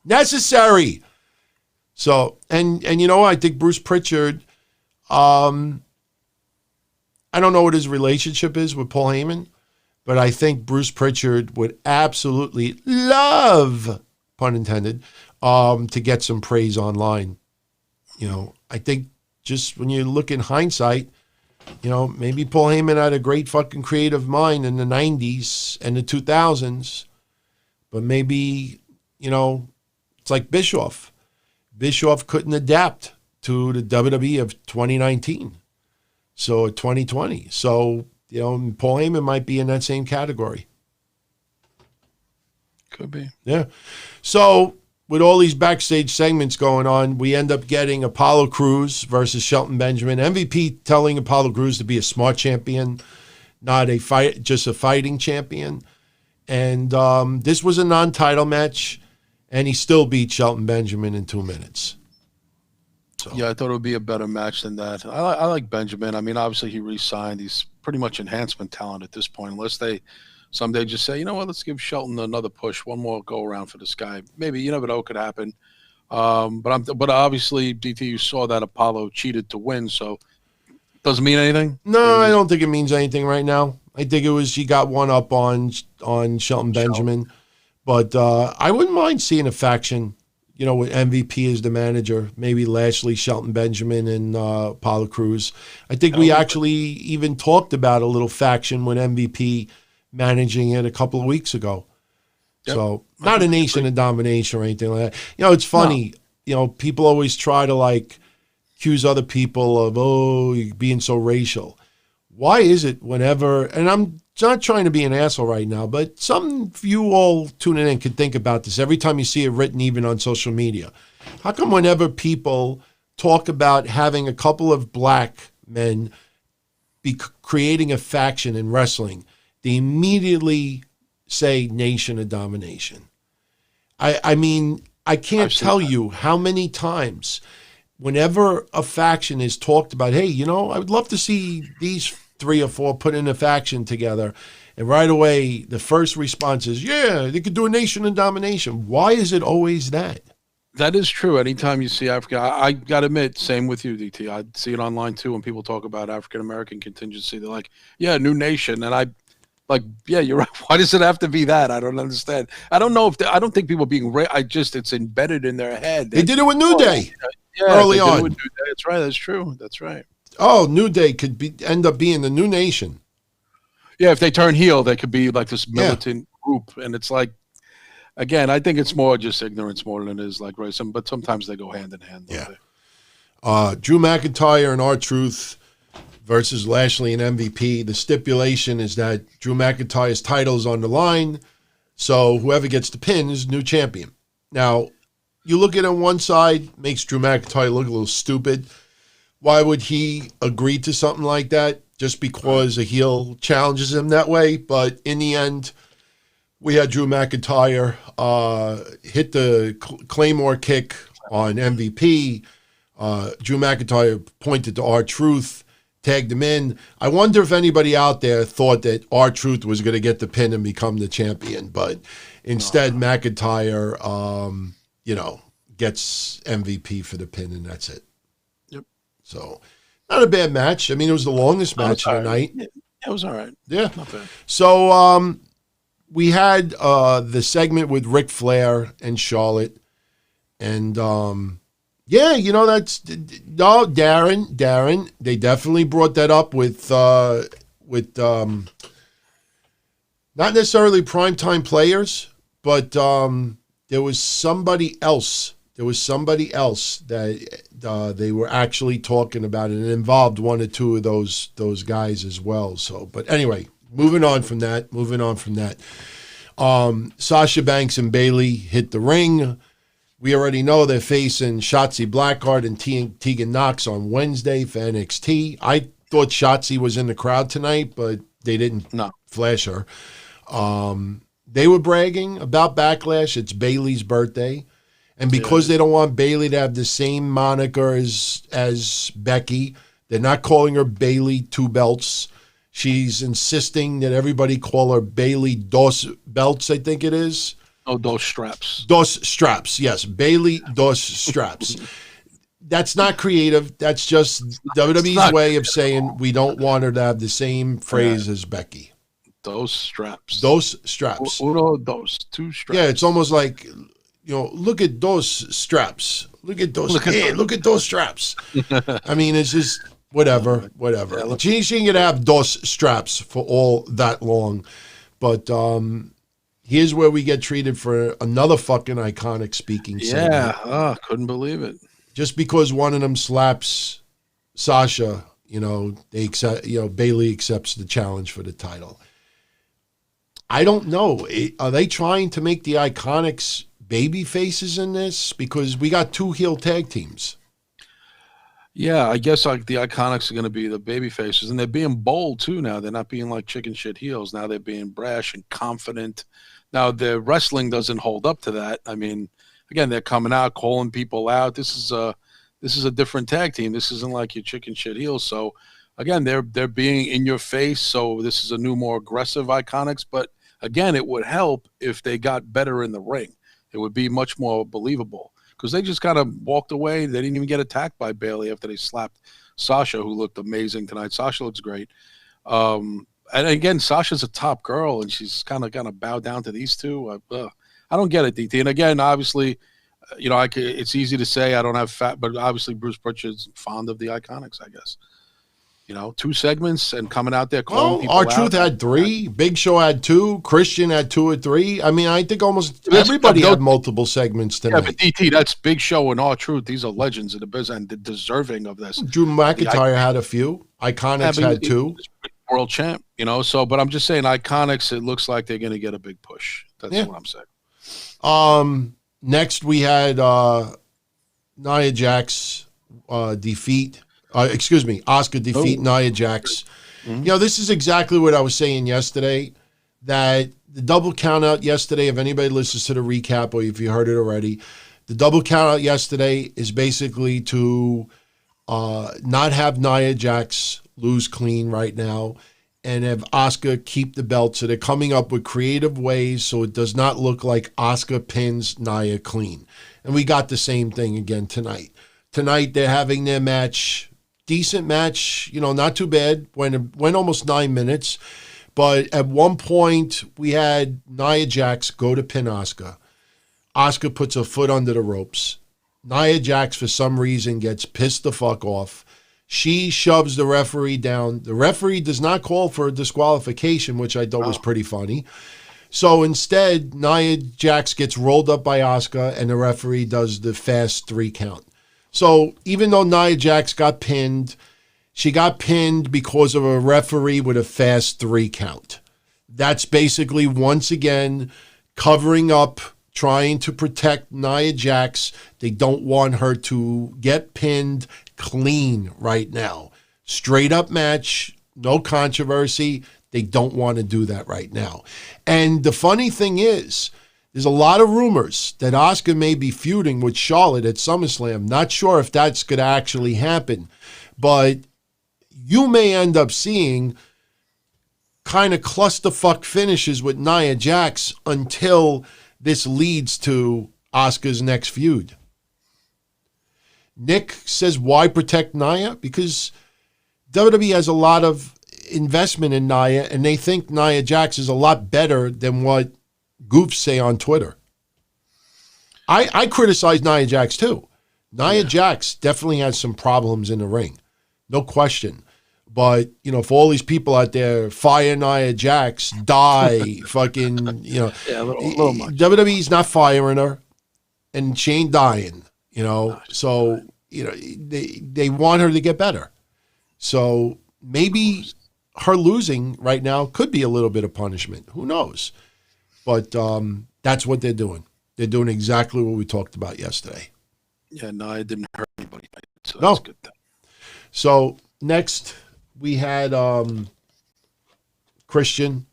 Necessary. So, and you know what? I think Bruce Pritchard, I don't know what his relationship is with Paul Heyman, but I think Bruce Pritchard would absolutely love, pun intended, to get some praise online. You know, I think just when you look in hindsight, you know, maybe Paul Heyman had a great fucking creative mind in the 90s and the 2000s, but maybe, you know, it's like Bischoff. Bischoff couldn't adapt to the WWE of 2019. So 2020. So, you know, Paul Heyman might be in that same category. Could be. Yeah. So with all these backstage segments going on, we end up getting Apollo Crews versus Shelton Benjamin. MVP telling Apollo Crews to be a smart champion, not a fight, just a fighting champion. And this was a non-title match, and he still beat Shelton Benjamin in 2 minutes. So. Yeah, I thought it would be a better match than that. I like Benjamin. I mean, obviously he re-signed. He's pretty much enhancement talent at this point, unless they someday just say, you know what, let's give Shelton another push, one more go around for this guy. Maybe, you never know, it could happen. But obviously, DT, you saw that Apollo cheated to win, so doesn't mean anything. No, I don't think it means anything right now. I think it was he got one up on Shelton Benjamin, but I wouldn't mind seeing a faction. You know, with MVP as the manager, maybe Lashley, Shelton Benjamin, and Apollo Crews. I think we actually even talked about a little faction with MVP managing it a couple of weeks ago. Yep. So not a nation of domination or anything like that. You know, it's funny. No. You know, people always try to like accuse other people of, oh, you're being so racial. Why is it whenever, and I'm not trying to be an asshole right now, but some of you all tuning in can think about this every time you see it written even on social media. How come whenever people talk about having a couple of black men be creating a faction in wrestling, they immediately say nation of domination? I mean, I can't tell you how many times whenever a faction is talked about, hey, you know, I would love to see these 3 or 4 put in a faction together, and right away the first response is, yeah, they could do a nation of domination. Why is it always that? That is true. Anytime you see Africa, I got to admit, same with you, DT. I see it online too when people talk about African-American contingency. They're like, yeah, new nation. And I like, yeah, you're right. Why does it have to be that? I don't understand. I don't know if I don't think people being it's embedded in their head. They did it with New Day early on. With New Day. That's right. That's true. That's right. Oh, New Day could end up being the new nation. Yeah, if they turn heel, they could be like this militant group. And it's like, again, I think it's more just ignorance more than it is like racism, but sometimes they go hand in hand. Yeah. Drew McIntyre and R-Truth versus Lashley and MVP. The stipulation is that Drew McIntyre's title is on the line, so whoever gets the pin is new champion. Now, you look at it on one side, makes Drew McIntyre look a little stupid. Why would he agree to something like that? Just because a heel challenges him that way? But in the end, we had Drew McIntyre hit the Claymore kick on MVP. Drew McIntyre pointed to R-Truth, tagged him in. I wonder if anybody out there thought that R-Truth was going to get the pin and become the champion. But instead, McIntyre, gets MVP for the pin, and that's it. So Not a bad match. I mean, it was the longest match of the night. Yeah, it was all right. Yeah. Not bad. So we had the segment with Ric Flair and Charlotte. And, yeah, you know, Darren, they definitely brought that up with not necessarily primetime players, but there was somebody else. There was somebody else that they were actually talking about, and it involved one or two of those guys as well. So, but anyway, moving on from that. Sasha Banks and Bayley hit the ring. We already know they're facing Shotzi Blackheart and Tegan Knox on Wednesday for NXT. I thought Shotzi was in the crowd tonight, but they didn't flash her. They were bragging about Backlash. It's Bayley's birthday. And because they don't want Bayley to have the same moniker as Becky, they're not calling her Bayley Two Belts. She's insisting that everybody call her Bayley Dos Belts, I think it is. Oh, Dos Straps. Dos Straps, yes. Bayley Dos Straps. That's not creative. That's just WWE's way of saying we don't want her to have the same phrase as Becky. Those straps. Those straps. Uno, dos, two straps. Yeah, it's almost like, look at those straps. Look at those straps. I mean, it's just whatever. Yeah, She ain't going to have those straps for all that long. But here's where we get treated for another fucking iconic speaking segment. Yeah, couldn't believe it. Just because one of them slaps Sasha, they accept, Bayley accepts the challenge for the title. I don't know. Are they trying to make the Iconics baby faces in this? Because we got two heel tag teams. Yeah, I guess like the Iconics are going to be the baby faces, and they're being bold too now. They're not being like chicken shit heels. Now they're being brash and confident. Now their wrestling doesn't hold up to that. I mean, again, they're coming out, calling people out. This is a different tag team. This isn't like your chicken shit heels. So again, they're being in your face. So this is a new, more aggressive Iconics. But again, it would help if they got better in the ring. It would be much more believable because they just kind of walked away. They didn't even get attacked by Bayley after they slapped Sasha, who looked amazing tonight. Sasha looks great. And again, Sasha's a top girl, and she's kind of bowed down to these two. I don't get it, DT. And again, obviously, it's easy to say I don't have fat, but obviously Bruce Pritchard's fond of the Iconics, I guess. 2 segments and coming out there calling people out. R-Truth had 3. Big Show had 2. Christian had 2 or 3. I mean, I think almost everybody had multiple segments tonight. Yeah, but DT, that's Big Show and R-Truth. These are legends in the business and deserving of this. Drew McIntyre had a few. Iconics had 2. World champ, but I'm just saying Iconics, it looks like they're going to get a big push. That's what I'm saying. Next, we had Nia Jax defeat. Asuka defeat Nia Jax. Mm-hmm. This is exactly what I was saying yesterday, that the double count out yesterday, if anybody listens to the recap or if you heard it already, the double count out yesterday is basically to not have Nia Jax lose clean right now and have Asuka keep the belt. So they're coming up with creative ways so it does not look like Asuka pins Nia clean. And we got the same thing again tonight. Tonight they're having their match. Decent match, not too bad. Went almost 9 minutes. But at one point, we had Nia Jax go to pin Asuka. Asuka puts her foot under the ropes. Nia Jax, for some reason, gets pissed the fuck off. She shoves the referee down. The referee does not call for a disqualification, which I thought was pretty funny. So instead, Nia Jax gets rolled up by Asuka, and the referee does the fast 3 count. So even though Nia Jax got pinned, she got pinned because of a referee with a fast 3 count. That's basically, once again, covering up, trying to protect Nia Jax. They don't want her to get pinned clean right now. Straight up match, no controversy. They don't want to do that right now. And the funny thing is, there's a lot of rumors that Asuka may be feuding with Charlotte at SummerSlam. Not sure if that's going to actually happen. But you may end up seeing kind of clusterfuck finishes with Nia Jax until this leads to Asuka's next feud. Nick says, why protect Nia? Because WWE has a lot of investment in Nia, and they think Nia Jax is a lot better than what goofs say on Twitter. I criticize Nia Jax too. Nia Jax definitely has some problems in the ring, no question. But, for all these people out there, fire Nia Jax, die, fucking, Yeah, a little much. WWE's not firing her, and she ain't dying, So, they want her to get better. So maybe her losing right now could be a little bit of punishment. Who knows? But that's what they're doing. They're doing exactly what we talked about yesterday. Yeah, no, it didn't hurt anybody. So No. that's good. So next we had Christian,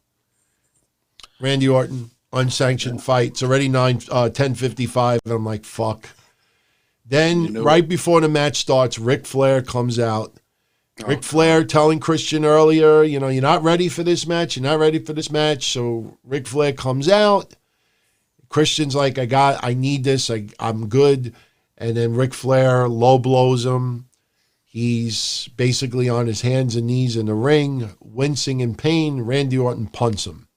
Randy Orton, unsanctioned fight. It's already 10:55, and I'm like, fuck. Then right before the match starts, Ric Flair comes out. Ric Flair telling Christian earlier, you're not ready for this match. You're not ready for this match. So Ric Flair comes out. Christian's like, I need this. I'm good. And then Ric Flair low blows him. He's basically on his hands and knees in the ring, wincing in pain. Randy Orton punts him.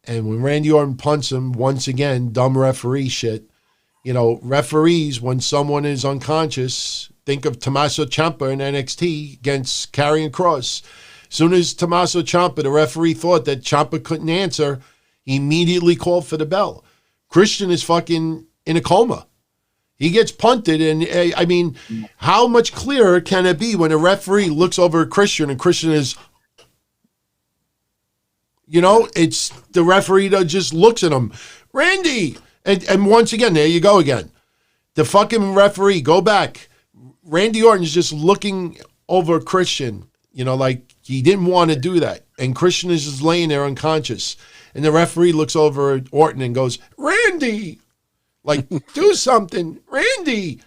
And when Randy Orton punts him, once again, dumb referee shit. Referees, when someone is unconscious, think of Tommaso Ciampa in NXT against Karrion Kross. As soon as Tommaso Ciampa, the referee, thought that Ciampa couldn't answer, he immediately called for the bell. Christian is fucking in a coma. He gets punted, and how much clearer can it be when a referee looks over at Christian and Christian is, it's the referee that just looks at him. Randy! And once again, there you go again. The fucking referee, go back. Randy Orton's just looking over Christian, like he didn't want to do that. And Christian is just laying there unconscious. And the referee looks over at Orton and goes, Randy! Like, do something. Randy!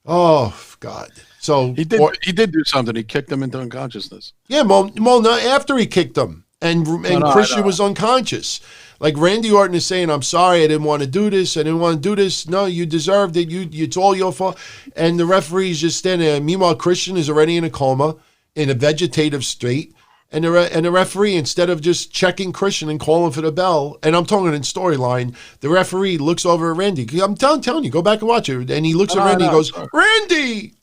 Oh, God. So He did do something. He kicked him into unconsciousness. Yeah, after he kicked him. And Christian was unconscious. Like Randy Orton is saying, I'm sorry, I didn't want to do this. I didn't want to do this. No, you deserved it. It's all your fault. And the referee's just standing there. Meanwhile, Christian is already in a coma, in a vegetative state. And the referee, instead of just checking Christian and calling for the bell, and I'm talking in storyline, the referee looks over at Randy. I'm telling you, go back and watch it. And he looks at Randy and goes, Randy!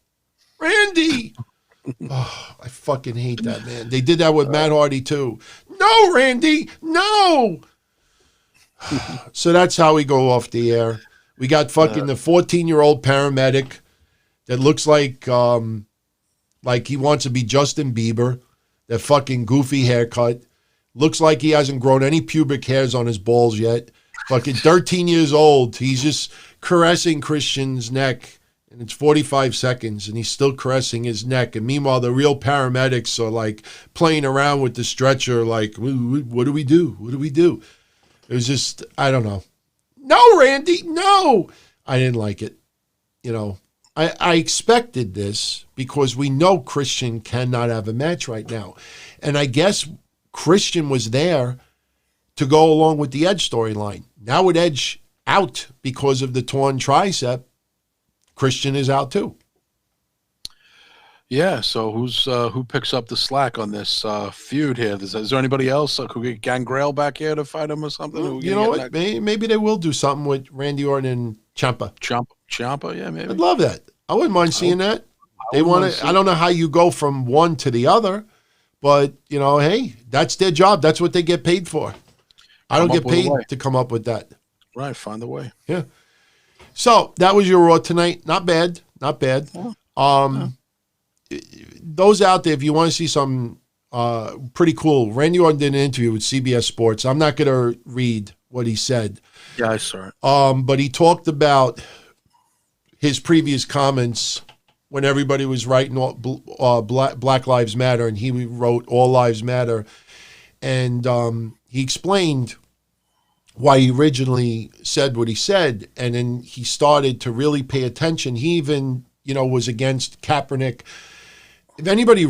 Oh, I fucking hate that, man. They did that with Matt Hardy, too. No, Randy! No! So that's how we go off the air. We got fucking the 14-year-old paramedic that looks like he wants to be Justin Bieber. That fucking goofy haircut. Looks like he hasn't grown any pubic hairs on his balls yet. Fucking 13 years old. He's just caressing Christian's neck. And it's 45 seconds, and he's still caressing his neck. And meanwhile, the real paramedics are, like, playing around with the stretcher, like, what do we do? What do we do? It was just, I don't know. No, Randy, no! I didn't like it. I expected this because we know Christian cannot have a match right now. And I guess Christian was there to go along with the Edge storyline. Now with Edge out because of the torn tricep, Christian is out too. Yeah, so who picks up the slack on this feud here? Is there anybody else? Could we get Gangrel back here to fight him or something? You know what? Maybe they will do something with Randy Orton and Ciampa. Ciampa, yeah, maybe. I'd love that. I wouldn't mind seeing that. They want to. I don't know how you go from one to the other, but hey, that's their job. That's what they get paid for. I don't get paid to come up with that. Right, find a way. Yeah. So that was your Raw tonight. Not bad. Not bad. Those out there, if you want to see some pretty cool, Randy Orton did an interview with CBS Sports. I'm not going to read what he said. Yeah, I saw it. But he talked about his previous comments when everybody was writing Black Lives Matter, and he wrote All Lives Matter. And he explained why he originally said what he said, and then he started to really pay attention. He even, was against Kaepernick. If anybody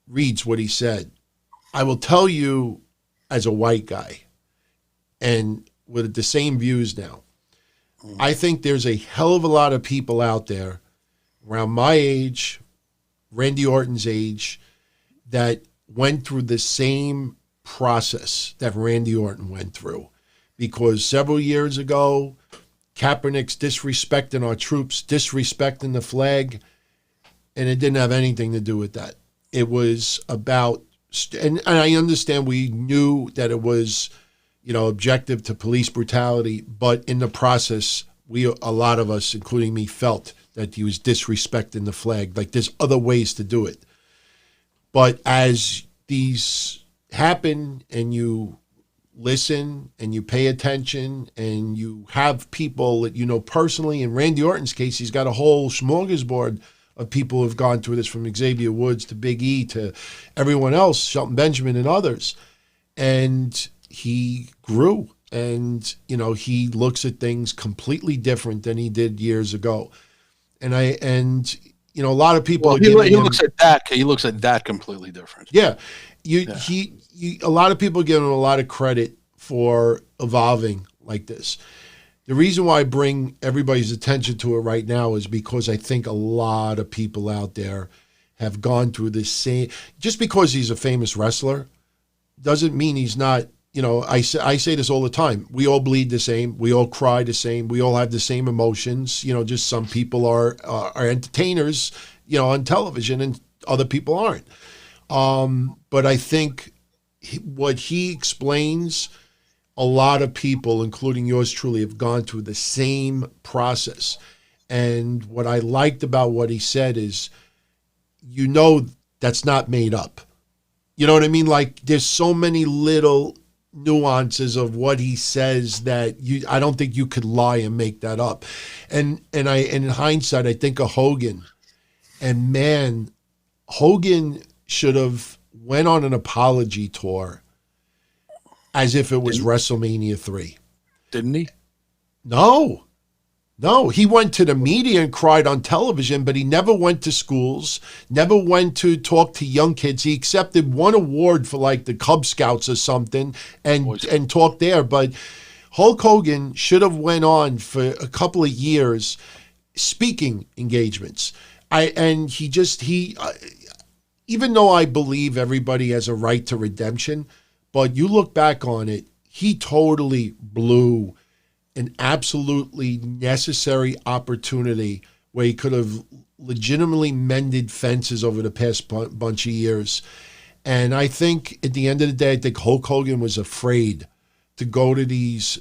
reads what he said, I will tell you as a white guy, and with the same views now, I think there's a hell of a lot of people out there around my age, Randy Orton's age that went through the same process that Randy Orton went through. Because several years ago, Kaepernick's disrespecting our troops, disrespecting the flag, and it didn't have anything to do with that. It was about, and I understand we knew that it was, objective to police brutality, but in the process, a lot of us, including me, felt that he was disrespecting the flag. Like there's other ways to do it. But as these happen and you listen and you pay attention and you have people that you know personally, in Randy Orton's case, he's got a whole smorgasbord of people who have gone through this, from Xavier Woods to Big E to everyone else, Shelton Benjamin and others. And he grew, and, he looks at things completely different than he did years ago. And a lot of people, he looks at that completely different. Yeah. A lot of people give him a lot of credit for evolving like this. The reason why I bring everybody's attention to it right now is because I think a lot of people out there have gone through the same. Just because he's a famous wrestler doesn't mean he's not. I say this all the time. We all bleed the same. We all cry the same. We all have the same emotions. Just some people are entertainers, on television, and other people aren't. But I think what he explains, a lot of people, including yours truly, have gone through the same process. And what I liked about what he said is, that's not made up. You know what I mean? Like, there's so many little nuances of what he says that I don't think you could lie and make that up. And in hindsight, I think of Hogan. And man, Hogan should have went on an apology tour as if it was WrestleMania 3. Didn't he? No, he went to the media and cried on television, but he never went to schools, never went to talk to young kids. He accepted one award for like the Cub Scouts or something and talked there. But Hulk Hogan should have went on for a couple of years speaking engagements. Even though I believe everybody has a right to redemption, but you look back on it, he totally blew an absolutely necessary opportunity where he could have legitimately mended fences over the past bunch of years. And I think at the end of the day, I think Hulk Hogan was afraid to go to these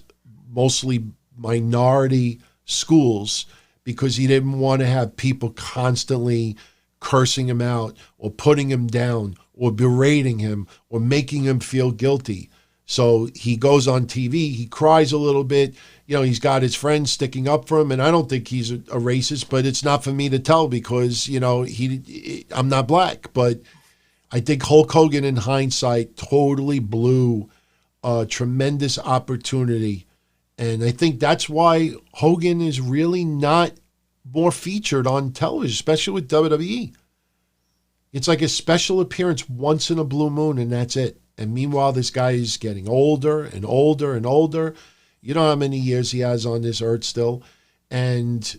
mostly minority schools because he didn't want to have people constantly cursing him out or putting him down or berating him or making him feel guilty. So he goes on TV, he cries a little bit, he's got his friends sticking up for him, and I don't think he's a racist, but it's not for me to tell because, I'm not black. But I think Hulk Hogan in hindsight totally blew a tremendous opportunity. And I think that's why Hogan is really not more featured on television, especially with WWE. It's like a special appearance once in a blue moon, and that's it. And meanwhile, this guy is getting older and older and older. You know how many years he has on this earth still. And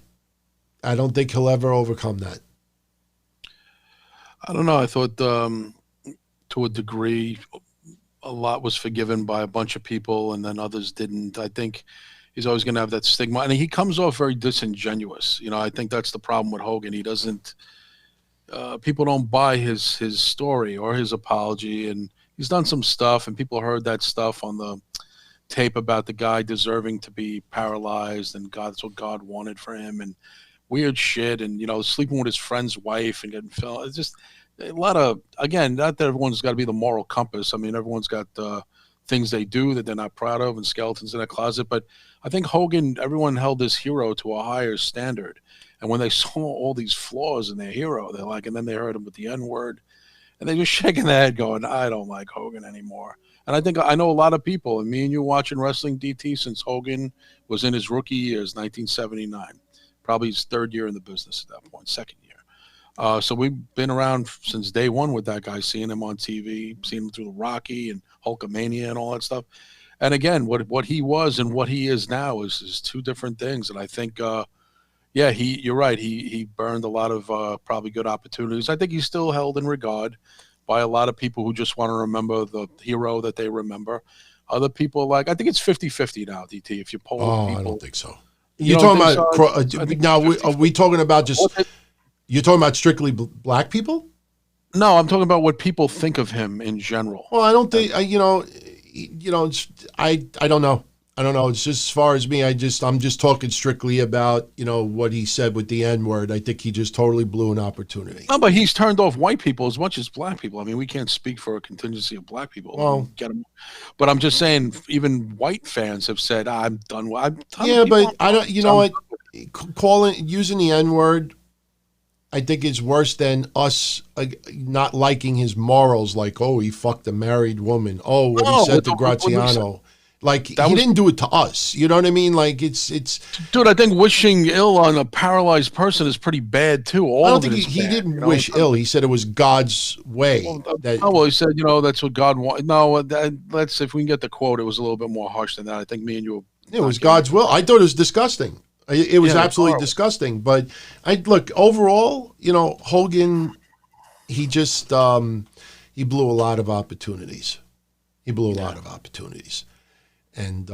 I don't think he'll ever overcome that. I don't know. I thought to a degree, a lot was forgiven by a bunch of people and then others didn't. I think he's always going to have that stigma. And he comes off very disingenuous. I think that's the problem with Hogan. He doesn't, people don't buy his story or his apology. And he's done some stuff, and people heard that stuff on the tape about the guy deserving to be paralyzed, and that's what God wanted for him, and weird shit, and sleeping with his friend's wife and getting filmed. It's just a lot of, again, not that everyone's got to be the moral compass. I mean, everyone's got things they do that they're not proud of and skeletons in their closet. But I think Hogan, everyone held this hero to a higher standard, and when they saw all these flaws in their hero, they're like, and then they heard him with the N-word. And they're just shaking their head going, I don't like Hogan anymore. And I think I know a lot of people, and me and you watching wrestling, DT, since Hogan was in his rookie years, 1979. Probably his third year in the business at that point, second year. So we've been around since day one with that guy, seeing him on TV, seeing him through the Rocky and Hulkamania and all that stuff. And again, what he was and what he is now is two different things. And I think, Yeah, you're right. He burned a lot of probably good opportunities. I think he's still held in regard by a lot of people who just want to remember the hero that they remember. Other people I think it's 50-50 now, DT. If you poll people. I don't think so. You're talking about now? Are we talking about you're talking about strictly black people? No, I'm talking about what people think of him in general. Well, I don't think I don't know. I don't know. It's just as far as me. I'm just talking strictly about what he said with the N-word. I think he just totally blew an opportunity. No, but he's turned off white people as much as black people. I mean, we can't speak for a contingency of black people. Well, but I'm just saying, even white fans have said, "I'm done." Yeah, but I don't. You know what? Using the N-word, I think it's worse than us not liking his morals. Like, oh, he fucked a married woman. Oh, what he said to Graziano. Like, he didn't do it to us. You know what I mean? Like, it's. Dude, I think wishing ill on a paralyzed person is pretty bad, too. I don't think he didn't wish ill. He said it was God's way. He said, that's what God wanted. No, let's, if we can get the quote, it was a little bit more harsh than that. I think me and you it was God's will. I thought it was disgusting. It was absolutely disgusting. But, look, overall, Hogan, he just, he blew a lot of opportunities. And,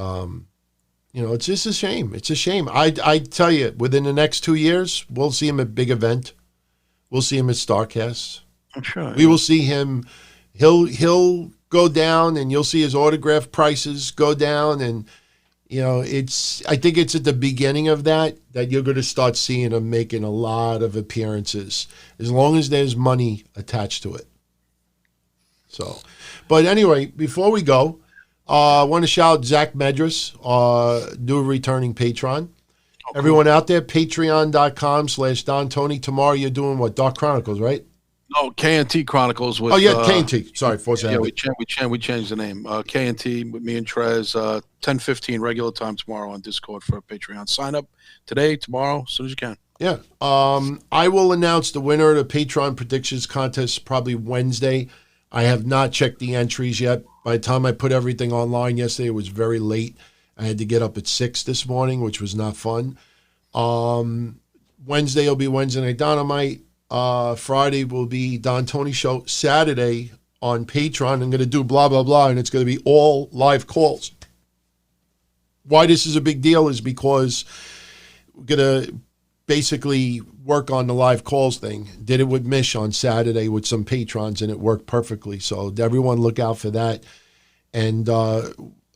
it's just a shame. It's a shame. I tell you, within the next 2 years, we'll see him at big event. We'll see him at StarCast. I'm sure. We will see him. He'll go down, and you'll see his autograph prices go down. And, I think it's at the beginning of that you're going to start seeing him making a lot of appearances, as long as there's money attached to it. So, but anyway, before we go, I want to shout Zach Medras, new returning patron. Okay. Everyone out there, patreon.com/Don Tony. Tomorrow you're doing what? Dark Chronicles, right? No, K&T Chronicles. With, K&T. Sorry, we changed the name. K&T with me and Trez, 10:15 regular time tomorrow on Discord for Patreon. Sign up today, tomorrow, as soon as you can. Yeah. I will announce the winner of the Patreon predictions contest probably Wednesday. I have not checked the entries yet. By the time I put everything online yesterday, it was very late. I had to get up at 6 this morning, which was not fun. Wednesday will be Wednesday Night Don-O-Mite. Friday will be Don Tony Show. Saturday on Patreon, I'm going to do blah, blah, blah, and it's going to be all live calls. Why this is a big deal is because we're going to basically work on the live calls thing. Did it with Mish on Saturday with some patrons, and it worked perfectly. So everyone look out for that. And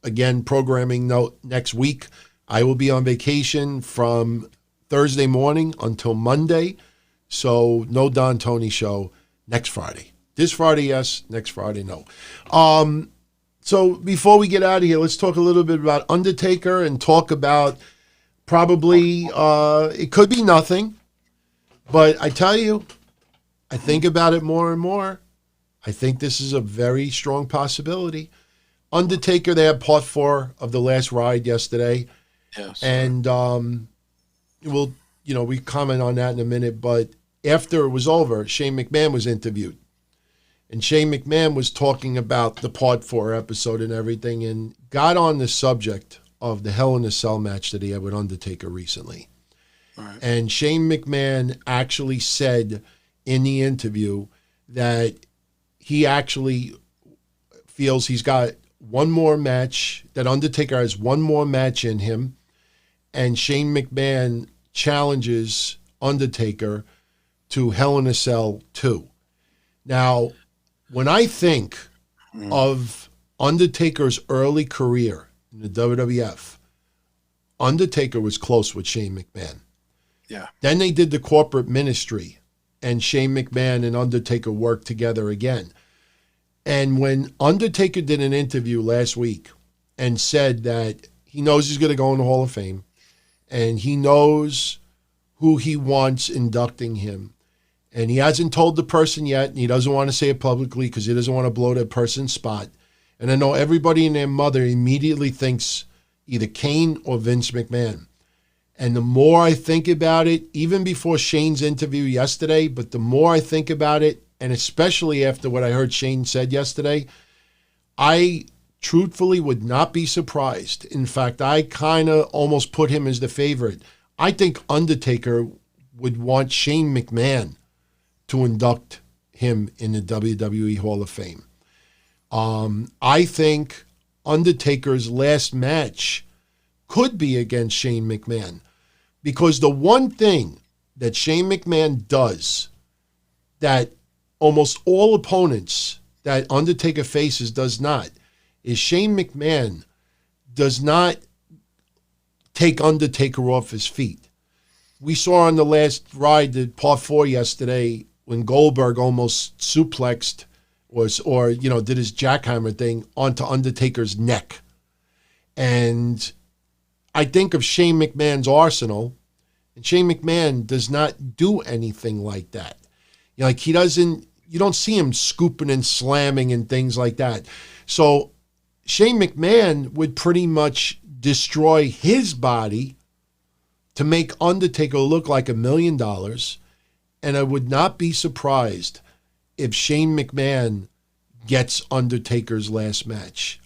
again, programming note, next week, I will be on vacation from Thursday morning until Monday. So no Don Tony Show next Friday. This Friday, yes. Next Friday, no. So before we get out of here, let's talk a little bit about Undertaker and talk about probably, it could be nothing, but I tell you, I think about it more and more. I think this is a very strong possibility. Undertaker, they had part 4 of The Last Ride yesterday. Yes. And we comment on that in a minute, but after it was over, Shane McMahon was interviewed. And Shane McMahon was talking about the part 4 episode and everything, and got on the subject of the Hell in a Cell match that he had with Undertaker recently. Right. And Shane McMahon actually said in the interview that he actually feels he's got one more match, that Undertaker has one more match in him, and Shane McMahon challenges Undertaker to Hell in a Cell 2. Now, when I think of Undertaker's early career in the WWF, Undertaker was close with Shane McMahon. Yeah. Then they did the corporate ministry, and Shane McMahon and Undertaker worked together again. And when Undertaker did an interview last week and said that he knows he's going to go in the Hall of Fame, and he knows who he wants inducting him, and he hasn't told the person yet, and he doesn't want to say it publicly because he doesn't want to blow that person's spot. And I know everybody and their mother immediately thinks either Kane or Vince McMahon. And the more I think about it, even before Shane's interview yesterday, but the more I think about it, and especially after what I heard Shane said yesterday, I truthfully would not be surprised. In fact, I kind of almost put him as the favorite. I think Undertaker would want Shane McMahon to induct him in the WWE Hall of Fame. I think Undertaker's last match could be against Shane McMahon, because the one thing that Shane McMahon does that almost all opponents that Undertaker faces does not is Shane McMahon does not take Undertaker off his feet. We saw on the last ride, the part 4 yesterday, when Goldberg almost suplexed or did his jackhammer thing onto Undertaker's neck. And I think of Shane McMahon's arsenal, and Shane McMahon does not do anything like that. Like you don't see him scooping and slamming and things like that. So Shane McMahon would pretty much destroy his body to make Undertaker look like $1 million. And I would not be surprised if Shane McMahon gets Undertaker's last match.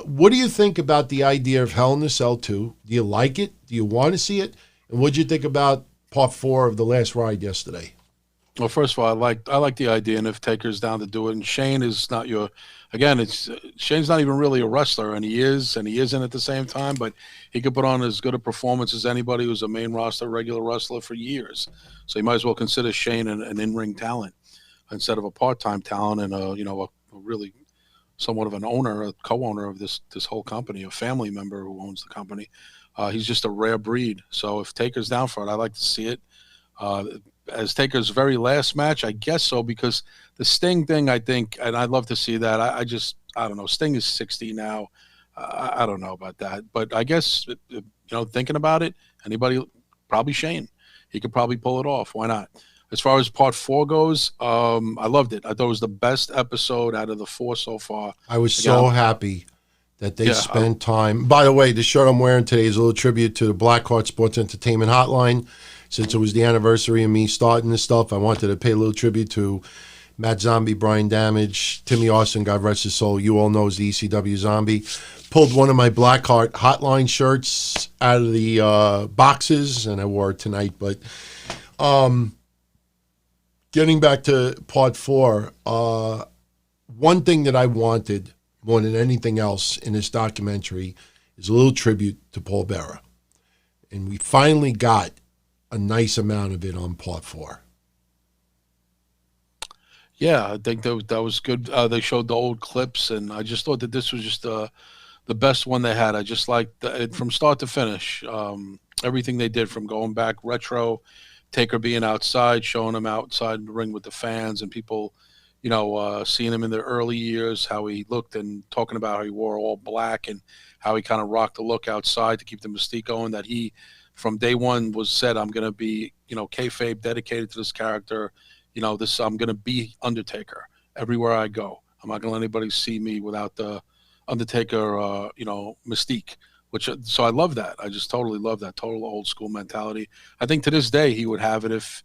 What do you think about the idea of Hell in a Cell 2? Do you like it? Do you want to see it? And what do you think about part 4 of the last ride yesterday? Well, first of all, I like the idea, and if Taker's down to do it, and Shane is not Shane's not even really a wrestler, and he isn't at the same time, but he could put on as good a performance as anybody who's a main roster regular wrestler for years. So you might as well consider Shane an in-ring talent instead of a part-time talent and a really somewhat of an owner, a co-owner of this whole company, a family member who owns the company. He's just a rare breed. So if Taker's down for it, I'd like to see it. As Taker's very last match, I guess so, because the Sting thing, I think, and I'd love to see that. I don't know. Sting is 60 now. I don't know about that. But I guess, thinking about it, probably Shane. He could probably pull it off. Why not? As far as part 4 goes, I loved it. I thought it was the best episode out of the 4 so far. I was so happy that they spent time. By the way, the shirt I'm wearing today is a little tribute to the Blackheart Sports Entertainment Hotline. Since it was the anniversary of me starting this stuff, I wanted to pay a little tribute to Matt Zombie, Brian Damage, Timmy Austin, God rest his soul. You all know as the ECW Zombie. Pulled one of my Blackheart Hotline shirts out of the boxes, and I wore it tonight. But getting back to part 4, one thing that I wanted more than anything else in this documentary is a little tribute to Paul Bearer. And we finally got a nice amount of it on part 4. Yeah, I think that was good. They showed the old clips, and I just thought that this was just the best one they had. I just liked it from start to finish. Everything they did, from going back retro, Taker being outside, showing him outside the ring with the fans and people, seeing him in the early years, how he looked, and talking about how he wore all black and how he kind of rocked the look outside to keep the mystique going, that he, from day one, was said, I'm going to be, kayfabe, dedicated to this character. I'm going to be Undertaker everywhere I go. I'm not going to let anybody see me without the Undertaker, mystique. So I love that. I just totally love that total old school mentality. I think to this day he would have it if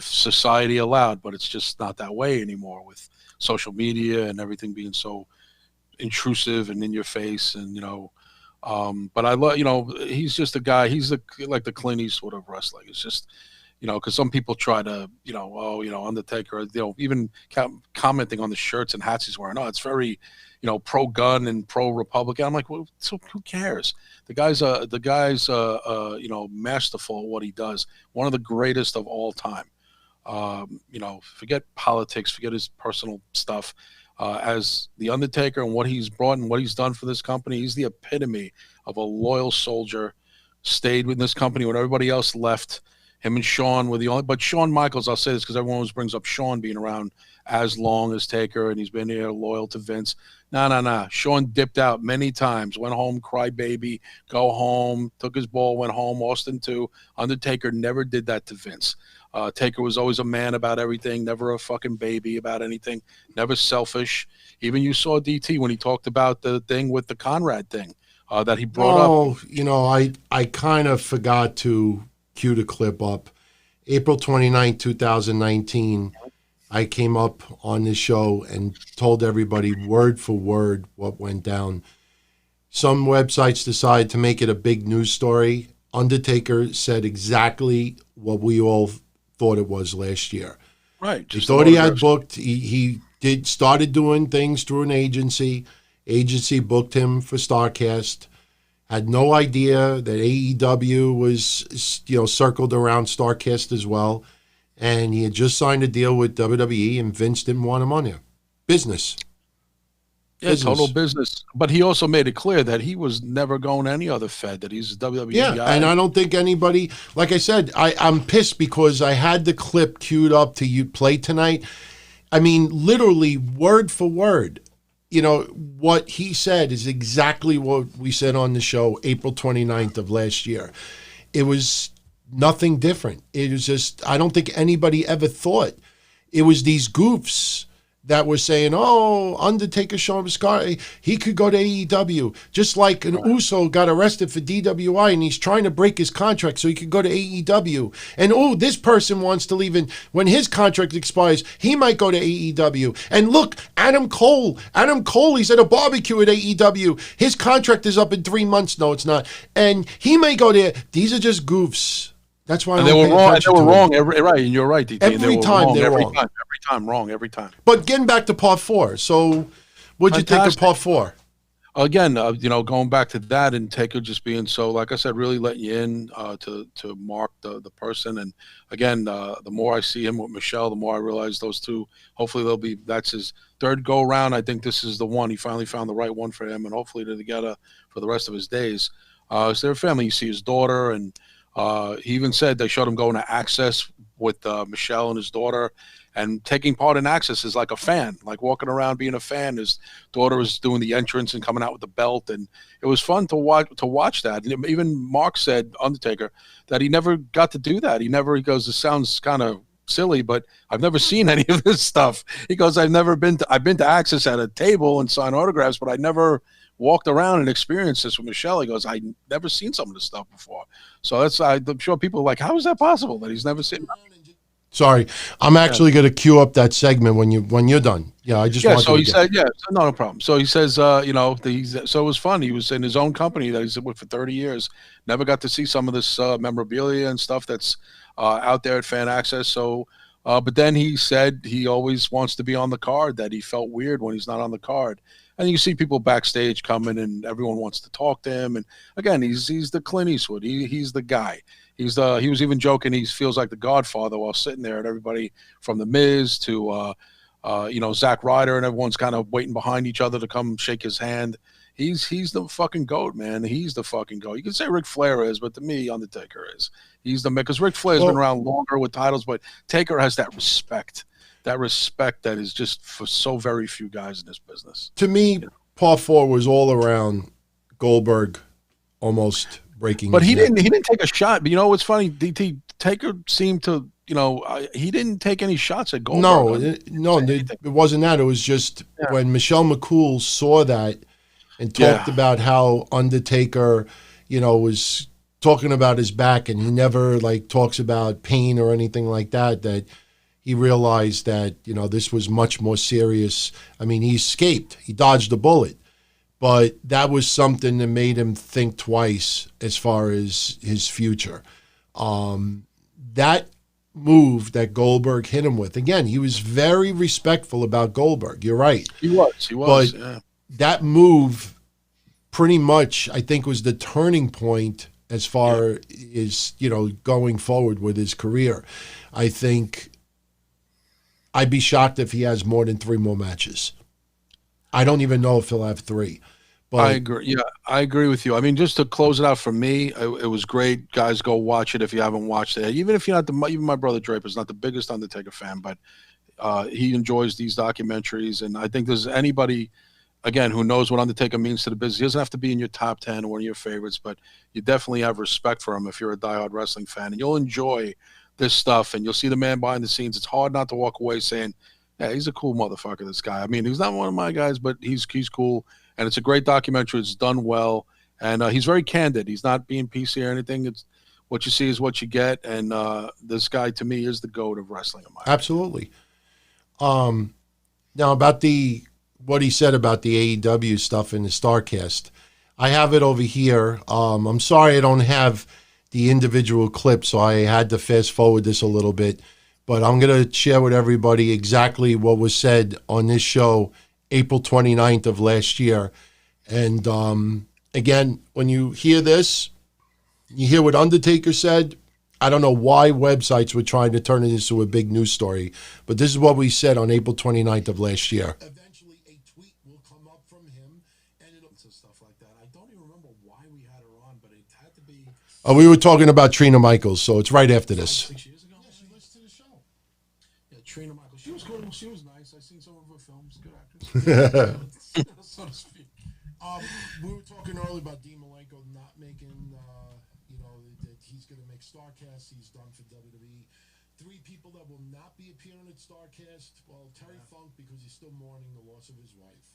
society allowed, but it's just not that way anymore with social media and everything being so intrusive and in your face. And but I love, he's just a guy. He's like the Clint Eastwood of wrestling. It's just, because some people try to, Undertaker, even commenting on the shirts and hats he's wearing. Oh, it's very, pro-gun and pro-Republican. I'm like, well, so who cares? The guy's masterful at what he does. One of the greatest of all time. Forget politics, forget his personal stuff. As the Undertaker and what he's brought and what he's done for this company, he's the epitome of a loyal soldier. Stayed with this company when everybody else left. Him and Shawn were the only, but Shawn Michaels, I'll say this because everyone always brings up Shawn being around as long as Taker, and he's been here loyal to Vince. No. Shawn dipped out many times, went home, cried baby, go home, took his ball, went home. Austin too. Undertaker never did that to Vince. Taker was always a man about everything, never a fucking baby about anything, never selfish. Even you saw DT when he talked about the thing with the Conrad thing that he brought up. I kind of forgot to cue the clip up. April 29, 2019, I came up on this show and told everybody word for word what went down. Some websites decided to make it a big news story. Undertaker said exactly what we all thought it was last year. Right. He thought he had booked. He started doing things through an agency. Agency booked him for StarCast. Had no idea that AEW was, circled around StarCast as well. And he had just signed a deal with WWE, and Vince didn't want him on there. Business. Yeah, total business. But he also made it clear that he was never going to any other Fed, that he's a WWE guy. And I don't think anybody, like I said, I'm pissed because I had the clip queued up to you play tonight. I mean, literally word for word, what he said is exactly what we said on the show April 29th of last year. It was nothing different. It was just, I don't think anybody ever thought it was these goofs that were saying, oh, Undertaker showing him a scar, he could go to AEW. Just like an Uso got arrested for DWI and he's trying to break his contract so he could go to AEW. And, oh, this person wants to leave, and when his contract expires, he might go to AEW. And look, Adam Cole, he's at a barbecue at AEW. His contract is up in 3 months. No, it's not. And he may go there. These are just goofs. That's why they were wrong. They were wrong. Right, and you're right, DT. Every time they're wrong. Every time. But getting back to part 4, so what'd you think of part 4? Again, going back to that and Taker just being so, like I said, really letting you in to Mark, the person. And again, the more I see him with Michelle, the more I realize those two, hopefully that's his third go around. I think this is the one. He finally found the right one for him, and hopefully they're together for the rest of his days. So they're a family. You see his daughter, and he even said they showed him going to Access with Michelle and his daughter, and taking part in Access is like a fan, like walking around being a fan. His daughter was doing the entrance and coming out with the belt, and it was fun to watch that. And even Mark said, Undertaker, that he never got to do that. He goes, it sounds kind of silly, but I've never seen any of this stuff. He goes, I've been to Access at a table and sign autographs, but I never walked around and experienced this with Michelle. He goes, I never seen some of this stuff before. So I'm sure people are like, how is that possible that he's never seen? Sorry, I'm actually going to queue up that segment when you're done. Yeah, I just so he said, no problem. So he says, so it was fun. He was in his own company that he's with for 30 years. Never got to see some of this memorabilia and stuff that's out there at Fan Access. So, but then he said he always wants to be on the card, that he felt weird when he's not on the card. And you see people backstage coming, and everyone wants to talk to him. And again, he's the Clint Eastwood. He's the guy. He was even joking. He feels like the Godfather while sitting there, and everybody from the Miz to Zack Ryder, and everyone's kind of waiting behind each other to come shake his hand. He's the fucking GOAT, man. He's the fucking GOAT. You can say Ric Flair is, but to me, Undertaker is. He's the man, because Ric Flair's been around longer with titles, but Taker has that respect. That respect that is just for so very few guys in this business. To me, part 4 was all around Goldberg almost breaking. But he didn't take a shot. But you know what's funny? DT Taker seemed to, he didn't take any shots at Goldberg. No, it wasn't that. It was just when Michelle McCool saw that and talked about how Undertaker, was talking about his back, and he never talks about pain or anything like that, that he realized that, this was much more serious. I mean, he escaped. He dodged a bullet. But that was something that made him think twice as far as his future. That move that Goldberg hit him with, again, he was very respectful about Goldberg. You're right. He was. But that move pretty much, I think, was the turning point as far as, going forward with his career. I think I'd be shocked if he has more than 3 more matches. I don't even know if he'll have 3. But I agree. Yeah, I agree with you. I mean, just to close it out for me, it was great. Guys, go watch it if you haven't watched it. Even if you're not even my brother Draper's not the biggest Undertaker fan, but he enjoys these documentaries. And I think there's anybody, again, who knows what Undertaker means to the business. He doesn't have to be in your top 10 or one of your favorites, but you definitely have respect for him if you're a diehard wrestling fan. And you'll enjoy this stuff, and you'll see the man behind the scenes. It's hard not to walk away saying, yeah, he's a cool motherfucker, this guy. I mean, he's not one of my guys, but he's cool. And it's a great documentary. It's done well. And he's very candid. He's not being PC or anything. It's what you see is what you get. And this guy, to me, is the GOAT of wrestling. Absolutely. Now, about what he said about the AEW stuff in the StarCast, I have it over here. I'm sorry I don't have the individual clips, so I had to fast forward this a little bit. But I'm going to share with everybody exactly what was said on this show April 29th of last year. And again, when you hear this, you hear what Undertaker said. I don't know why websites were trying to turn it into a big news story, but this is what we said on April 29th of last year. Eventually, a tweet will come up from him, and it'll stuff like that. I don't even remember why we had her on, but it had to be. We were talking about Trina Michaels, so it's right after this. 6 years ago. Yeah, she listened to the show. Yeah, Trina Michaels. She was good. She was nice. I've seen some of her films. Good actress. So to speak. We were talking earlier about Dean Malenko not making, that he's going to make StarCast. He's done for WWE. 3 people that will not be appearing at StarCast. Well, Terry Funk, because he's still mourning the loss of his wife.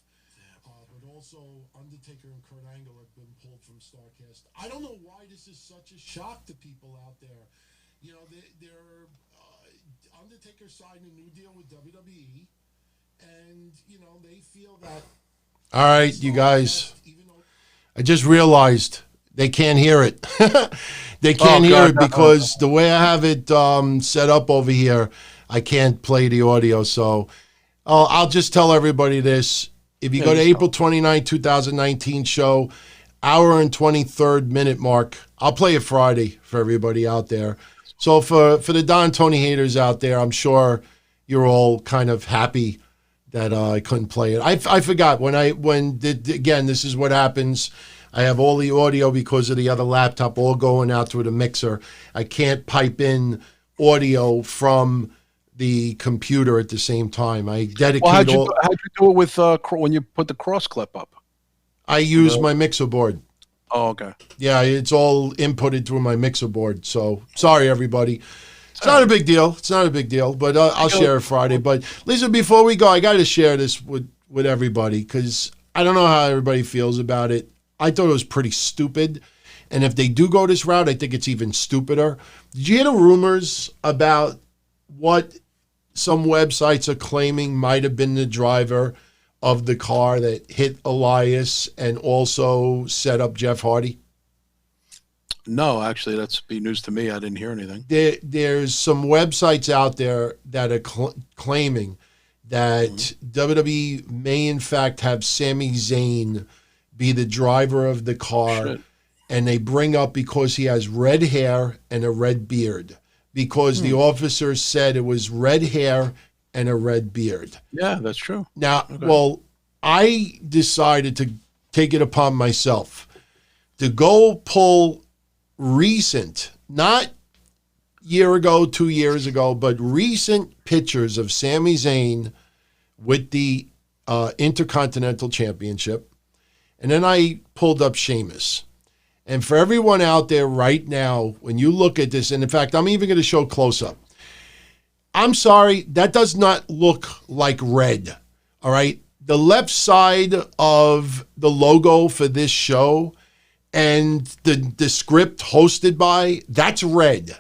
But also Undertaker and Kurt Angle have been pulled from StarCast. I don't know why this is such a shock to people out there. You know, they're Undertaker signed a new deal with WWE, and they feel that. All right, you guys. I just realized they can't hear it. They can't hear it because the way I have it set up over here, I can't play the audio. So I'll just tell everybody this. If you go to April 29, 2019 show, hour and 23rd minute mark, I'll play it Friday for everybody out there. So for the Don Tony haters out there, I'm sure you're all kind of happy that I couldn't play it. I forgot again, this is what happens. I have all the audio because of the other laptop all going out through the mixer. I can't pipe in audio from the computer at the same time. I dedicate how'd you do it with when you put the cross clip up? I use my mixer board. Oh, okay. Yeah, it's all inputted through my mixer board. So sorry, everybody. It's not a big deal. It's not a big deal, but I'll share it Friday. But listen, before we go, I got to share this with everybody because I don't know how everybody feels about it. I thought it was pretty stupid. And if they do go this route, I think it's even stupider. Did you hear the rumors about what some websites are claiming might have been the driver of the car that hit Elias and also set up Jeff Hardy? No, actually, that's be news to me. I didn't hear anything. There's some websites out there that are claiming that WWE may, in fact, have Sami Zayn be the driver of the car. Shit. And they bring up because he has red hair and a red beard. Because the officer said it was red hair and a red beard. Yeah, that's true. Now, well, I decided to take it upon myself to go pull recent, not year ago, 2 years ago, but recent pictures of Sami Zayn with the Intercontinental Championship. And then I pulled up Sheamus. And for everyone out there right now, when you look at this, and in fact, I'm even going to show close up. I'm sorry, that does not look like red. All right. The left side of the logo for this show and the script hosted by, that's red.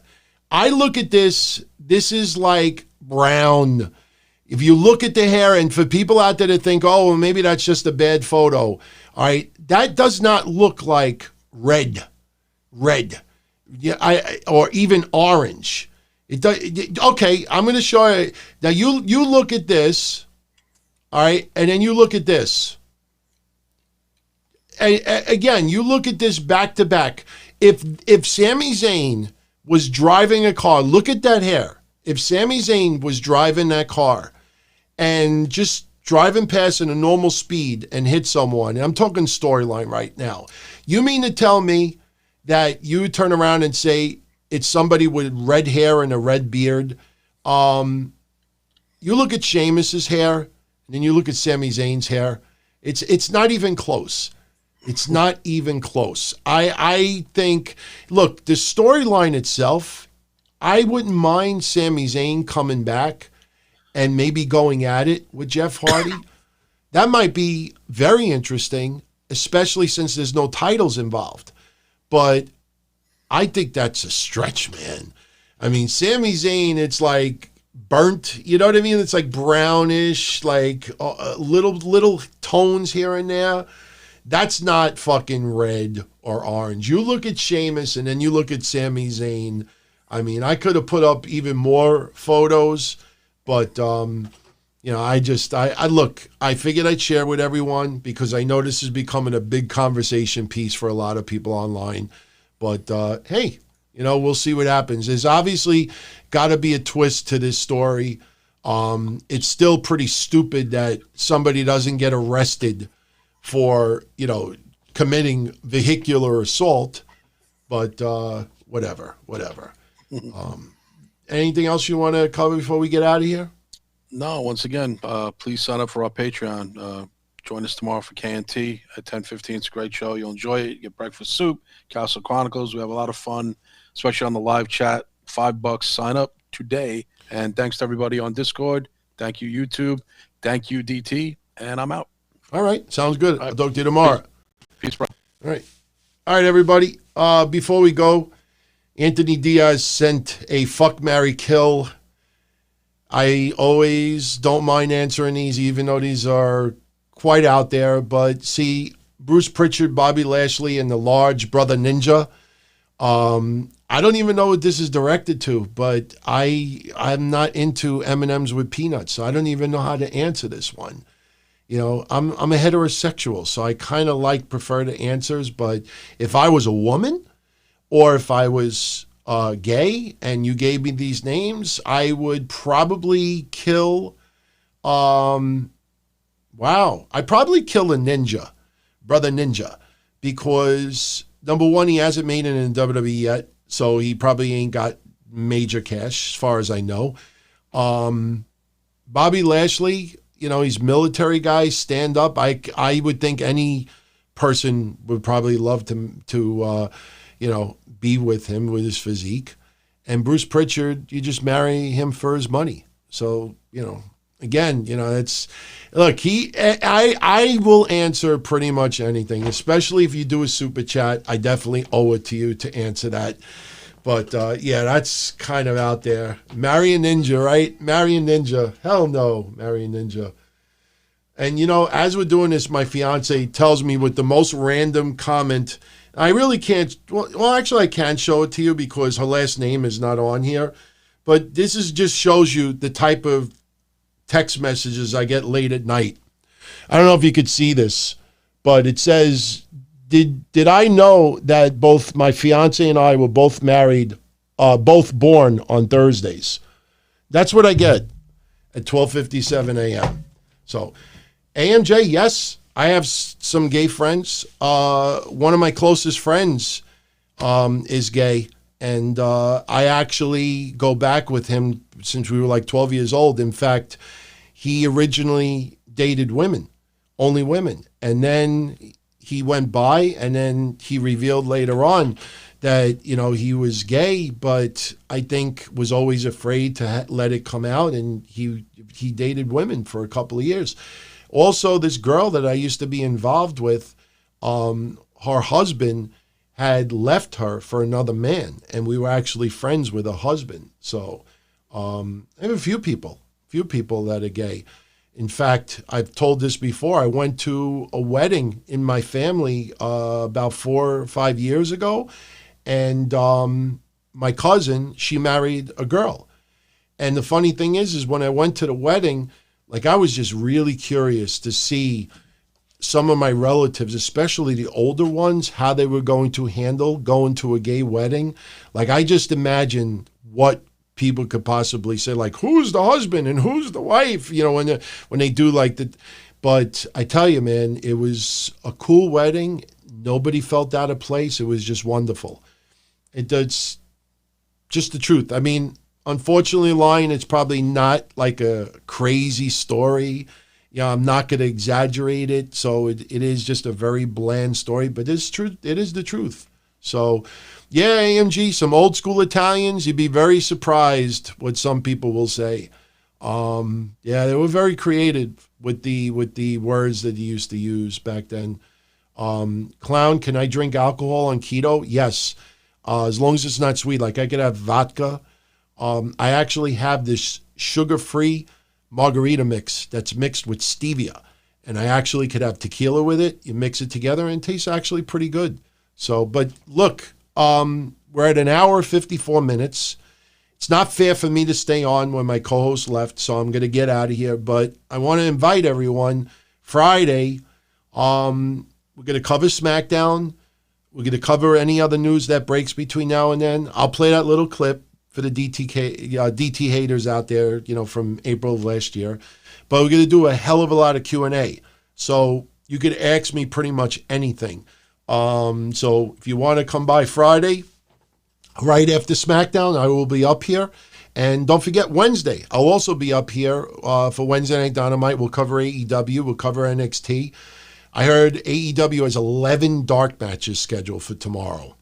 I look at this is like brown. If you look at the hair, and for people out there that think, oh, well, maybe that's just a bad photo. All right. That does not look like red. Yeah, or even orange. It does. Okay, I'm going to show you. Now you look at this, all right, and then you look at this. Again, you look at this back to back. If Sami Zayn was driving a car, look at that hair. If Sami Zayn was driving that car and just driving past at a normal speed and hit someone, and I'm talking storyline right now, you mean to tell me that you turn around and say it's somebody with red hair and a red beard? You look at Sheamus's hair, and then you look at Sami Zayn's hair. It's not even close. It's not even close. I think, look, the storyline itself, I wouldn't mind Sami Zayn coming back and maybe going at it with Jeff Hardy. That might be very interesting, especially since there's no titles involved. But I think that's a stretch, man. I mean, Sami Zayn, it's like burnt, you know what I mean? It's like brownish, like little tones here and there. That's not fucking red or orange. You look at Sheamus and then you look at Sami Zayn. I mean, I could have put up even more photos, but you know, I figured I'd share with everyone because I know this is becoming a big conversation piece for a lot of people online. But hey, you know, we'll see what happens. There's obviously got to be a twist to this story. It's still pretty stupid that somebody doesn't get arrested for, you know, committing vehicular assault, but whatever. Anything else you want to cover before we get out of here? No, once again, please sign up for our Patreon. Join us tomorrow for KNT at 10:15. It's a great show. You'll enjoy it. You get breakfast soup, Castle Chronicles. We have a lot of fun, especially on the live chat. $5. Sign up today. And thanks to everybody on Discord. Thank you, YouTube. Thank you, DT. And I'm out. All right. Sounds good. I'll talk to you tomorrow. Peace, bro. All right, everybody. Before we go, Anthony Diaz sent a fuck, marry, kill. I always don't mind answering these, even though these are quite out there. But see, Bruce Pritchard, Bobby Lashley, and the large brother Ninja. I don't even know what this is directed to, but I'm not into M&Ms with peanuts, so I don't even know how to answer this one. You know, I'm a heterosexual, so I kind of prefer the answers. But if I was a woman, or if I was gay and you gave me these names, I would probably kill. I'd probably kill a ninja, brother Ninja, because number one, he hasn't made it in WWE yet, so he probably ain't got major cash as far as I know. Bobby Lashley, you know, he's military guy, stand up. I would think any person would probably love to you know, be with him with his physique. And Bruce Pritchard, you just marry him for his money. So, you know, again, you know, I will answer pretty much anything, especially if you do a super chat. I definitely owe it to you to answer that. But yeah, that's kind of out there. Marry a ninja, right? Marry a ninja. Hell no, marry a ninja. And, you know, as we're doing this, my fiance tells me with the most random comment. I really can't. Well, actually, I can show it to you because her last name is not on here. But this just shows you the type of text messages I get late at night. I don't know if you could see this, but it says, did I know that both my fiance and I were both married, both born on Thursdays? That's what I get at 12:57 a.m. So, AMJ, yes, I have some gay friends. One of my closest friends is gay, and I actually go back with him since we were like 12 years old. In fact, he originally dated women, only women, and then he went bi, and then he revealed later on that, you know, he was gay, but I think was always afraid to let it come out, and he dated women for a couple of years. Also, this girl that I used to be involved with, her husband had left her for another man, and we were actually friends with her husband. So I have a few people that are gay. In fact, I've told this before. I went to a wedding in my family about 4 or 5 years ago, and my cousin, she married a girl. And the funny thing is when I went to the wedding, like, I was just really curious to see some of my relatives, especially the older ones, how they were going to handle going to a gay wedding. Like, I just imagine what people could possibly say, like, who's the husband and who's the wife, you know, when they do like that. But I tell you, man, it was a cool wedding. Nobody felt out of place. It was just wonderful. It's just the truth. I mean, unfortunately, Lion, it's probably not like a crazy story. Yeah, I'm not going to exaggerate it. So it is just a very bland story, but it's true. It is the truth. So, yeah, AMG, some old school Italians, you'd be very surprised what some people will say. Yeah, they were very creative with the words that he used to use back then. Clown, can I drink alcohol on keto? Yes, as long as it's not sweet. Like, I could have vodka. I actually have this sugar-free margarita mix that's mixed with stevia. And I actually could have tequila with it. You mix it together and it tastes actually pretty good. So, but look, we're at an hour, 54 minutes. It's not fair for me to stay on when my co-host left, so I'm going to get out of here. But I want to invite everyone. Friday, we're going to cover SmackDown. We're going to cover any other news that breaks between now and then. I'll play that little clip for the DT haters out there, from April of last year. But we're going to do a hell of a lot of Q&A. So you could ask me pretty much anything. So if you want to come by Friday, right after SmackDown, I will be up here. And don't forget Wednesday. I'll also be up here for Wednesday Night Don-O-Mite. We'll cover AEW. We'll cover NXT. I heard AEW has 11 dark matches scheduled for tomorrow.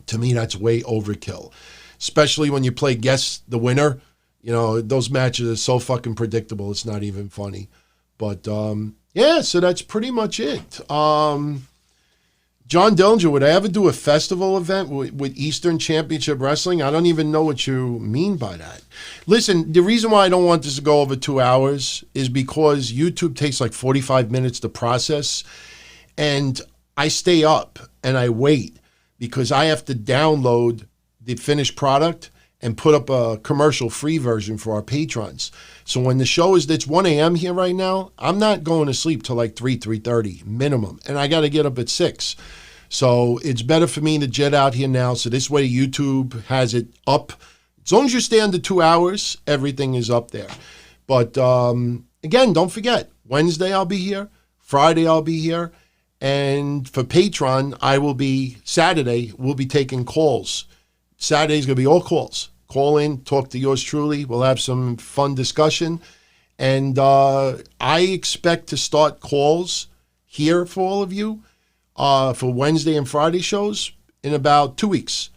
To me, that's way overkill. Especially when you play guess the winner. Those matches are so fucking predictable. It's not even funny. But, so that's pretty much it. John Dillinger, would I ever do a festival event with Eastern Championship Wrestling? I don't even know what you mean by that. Listen, the reason why I don't want this to go over 2 hours is because YouTube takes like 45 minutes to process. And I stay up and I wait because I have to download the finished product and put up a commercial-free version for our patrons. So when the show it's 1 a.m. here right now, I'm not going to sleep till like 3:30 minimum. And I got to get up at 6. So it's better for me to jet out here now. So this way YouTube has it up. As long as you stay under 2 hours, everything is up there. But again, don't forget, Wednesday I'll be here. Friday I'll be here. And for Patreon, Saturday, we'll be taking calls. Saturday's going to be all calls. Call in, talk to yours truly. We'll have some fun discussion. And I expect to start calls here for all of you for Wednesday and Friday shows in about 2 weeks.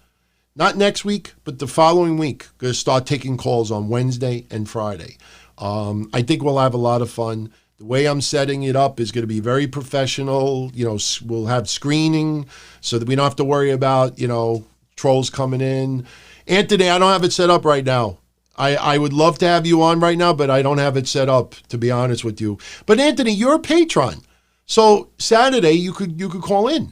Not next week, but the following week. Going to start taking calls on Wednesday and Friday. I think we'll have a lot of fun. The way I'm setting it up is going to be very professional. We'll have screening so that we don't have to worry about, trolls coming in. Anthony, I don't have it set up right now. I would love to have you on right now, but I don't have it set up, to be honest with you. But Anthony, you're a patron. So Saturday, you could call in.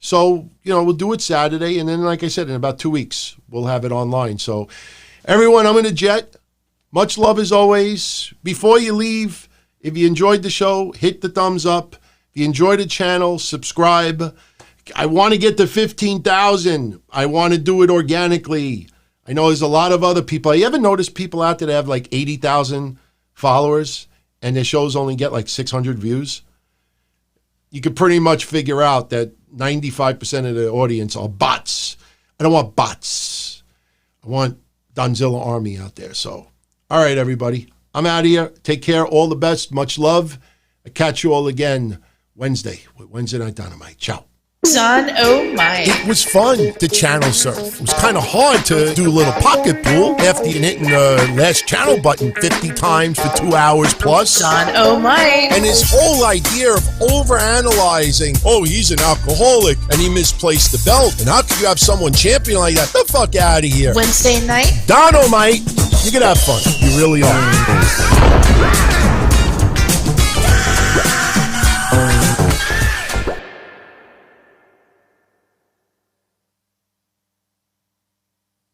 So, we'll do it Saturday. And then, like I said, in about 2 weeks, we'll have it online. So everyone, I'm going to jet. Much love as always. Before you leave, if you enjoyed the show, hit the thumbs up. If you enjoyed the channel, subscribe. I want to get to 15,000. I want to do it organically. I know there's a lot of other people. You ever notice people out there that have like 80,000 followers and their shows only get like 600 views? You could pretty much figure out that 95% of the audience are bots. I don't want bots. I want Donzilla Army out there. So, all right, everybody. I'm out of here. Take care. All the best. Much love. I'll catch you all again Wednesday with Wednesday Night Don-O-Mite. Ciao. Don-O-Mite. It was fun to channel surf. It was kind of hard to do a little pocket pool after you hitting the last channel button 50 times for 2 hours plus. Don-O-Mite. And his whole idea of overanalyzing, he's an alcoholic and he misplaced the belt. And how could you have someone champion like that? The fuck out of here. Wednesday night. Don-O-Mite, you can have fun. You really are.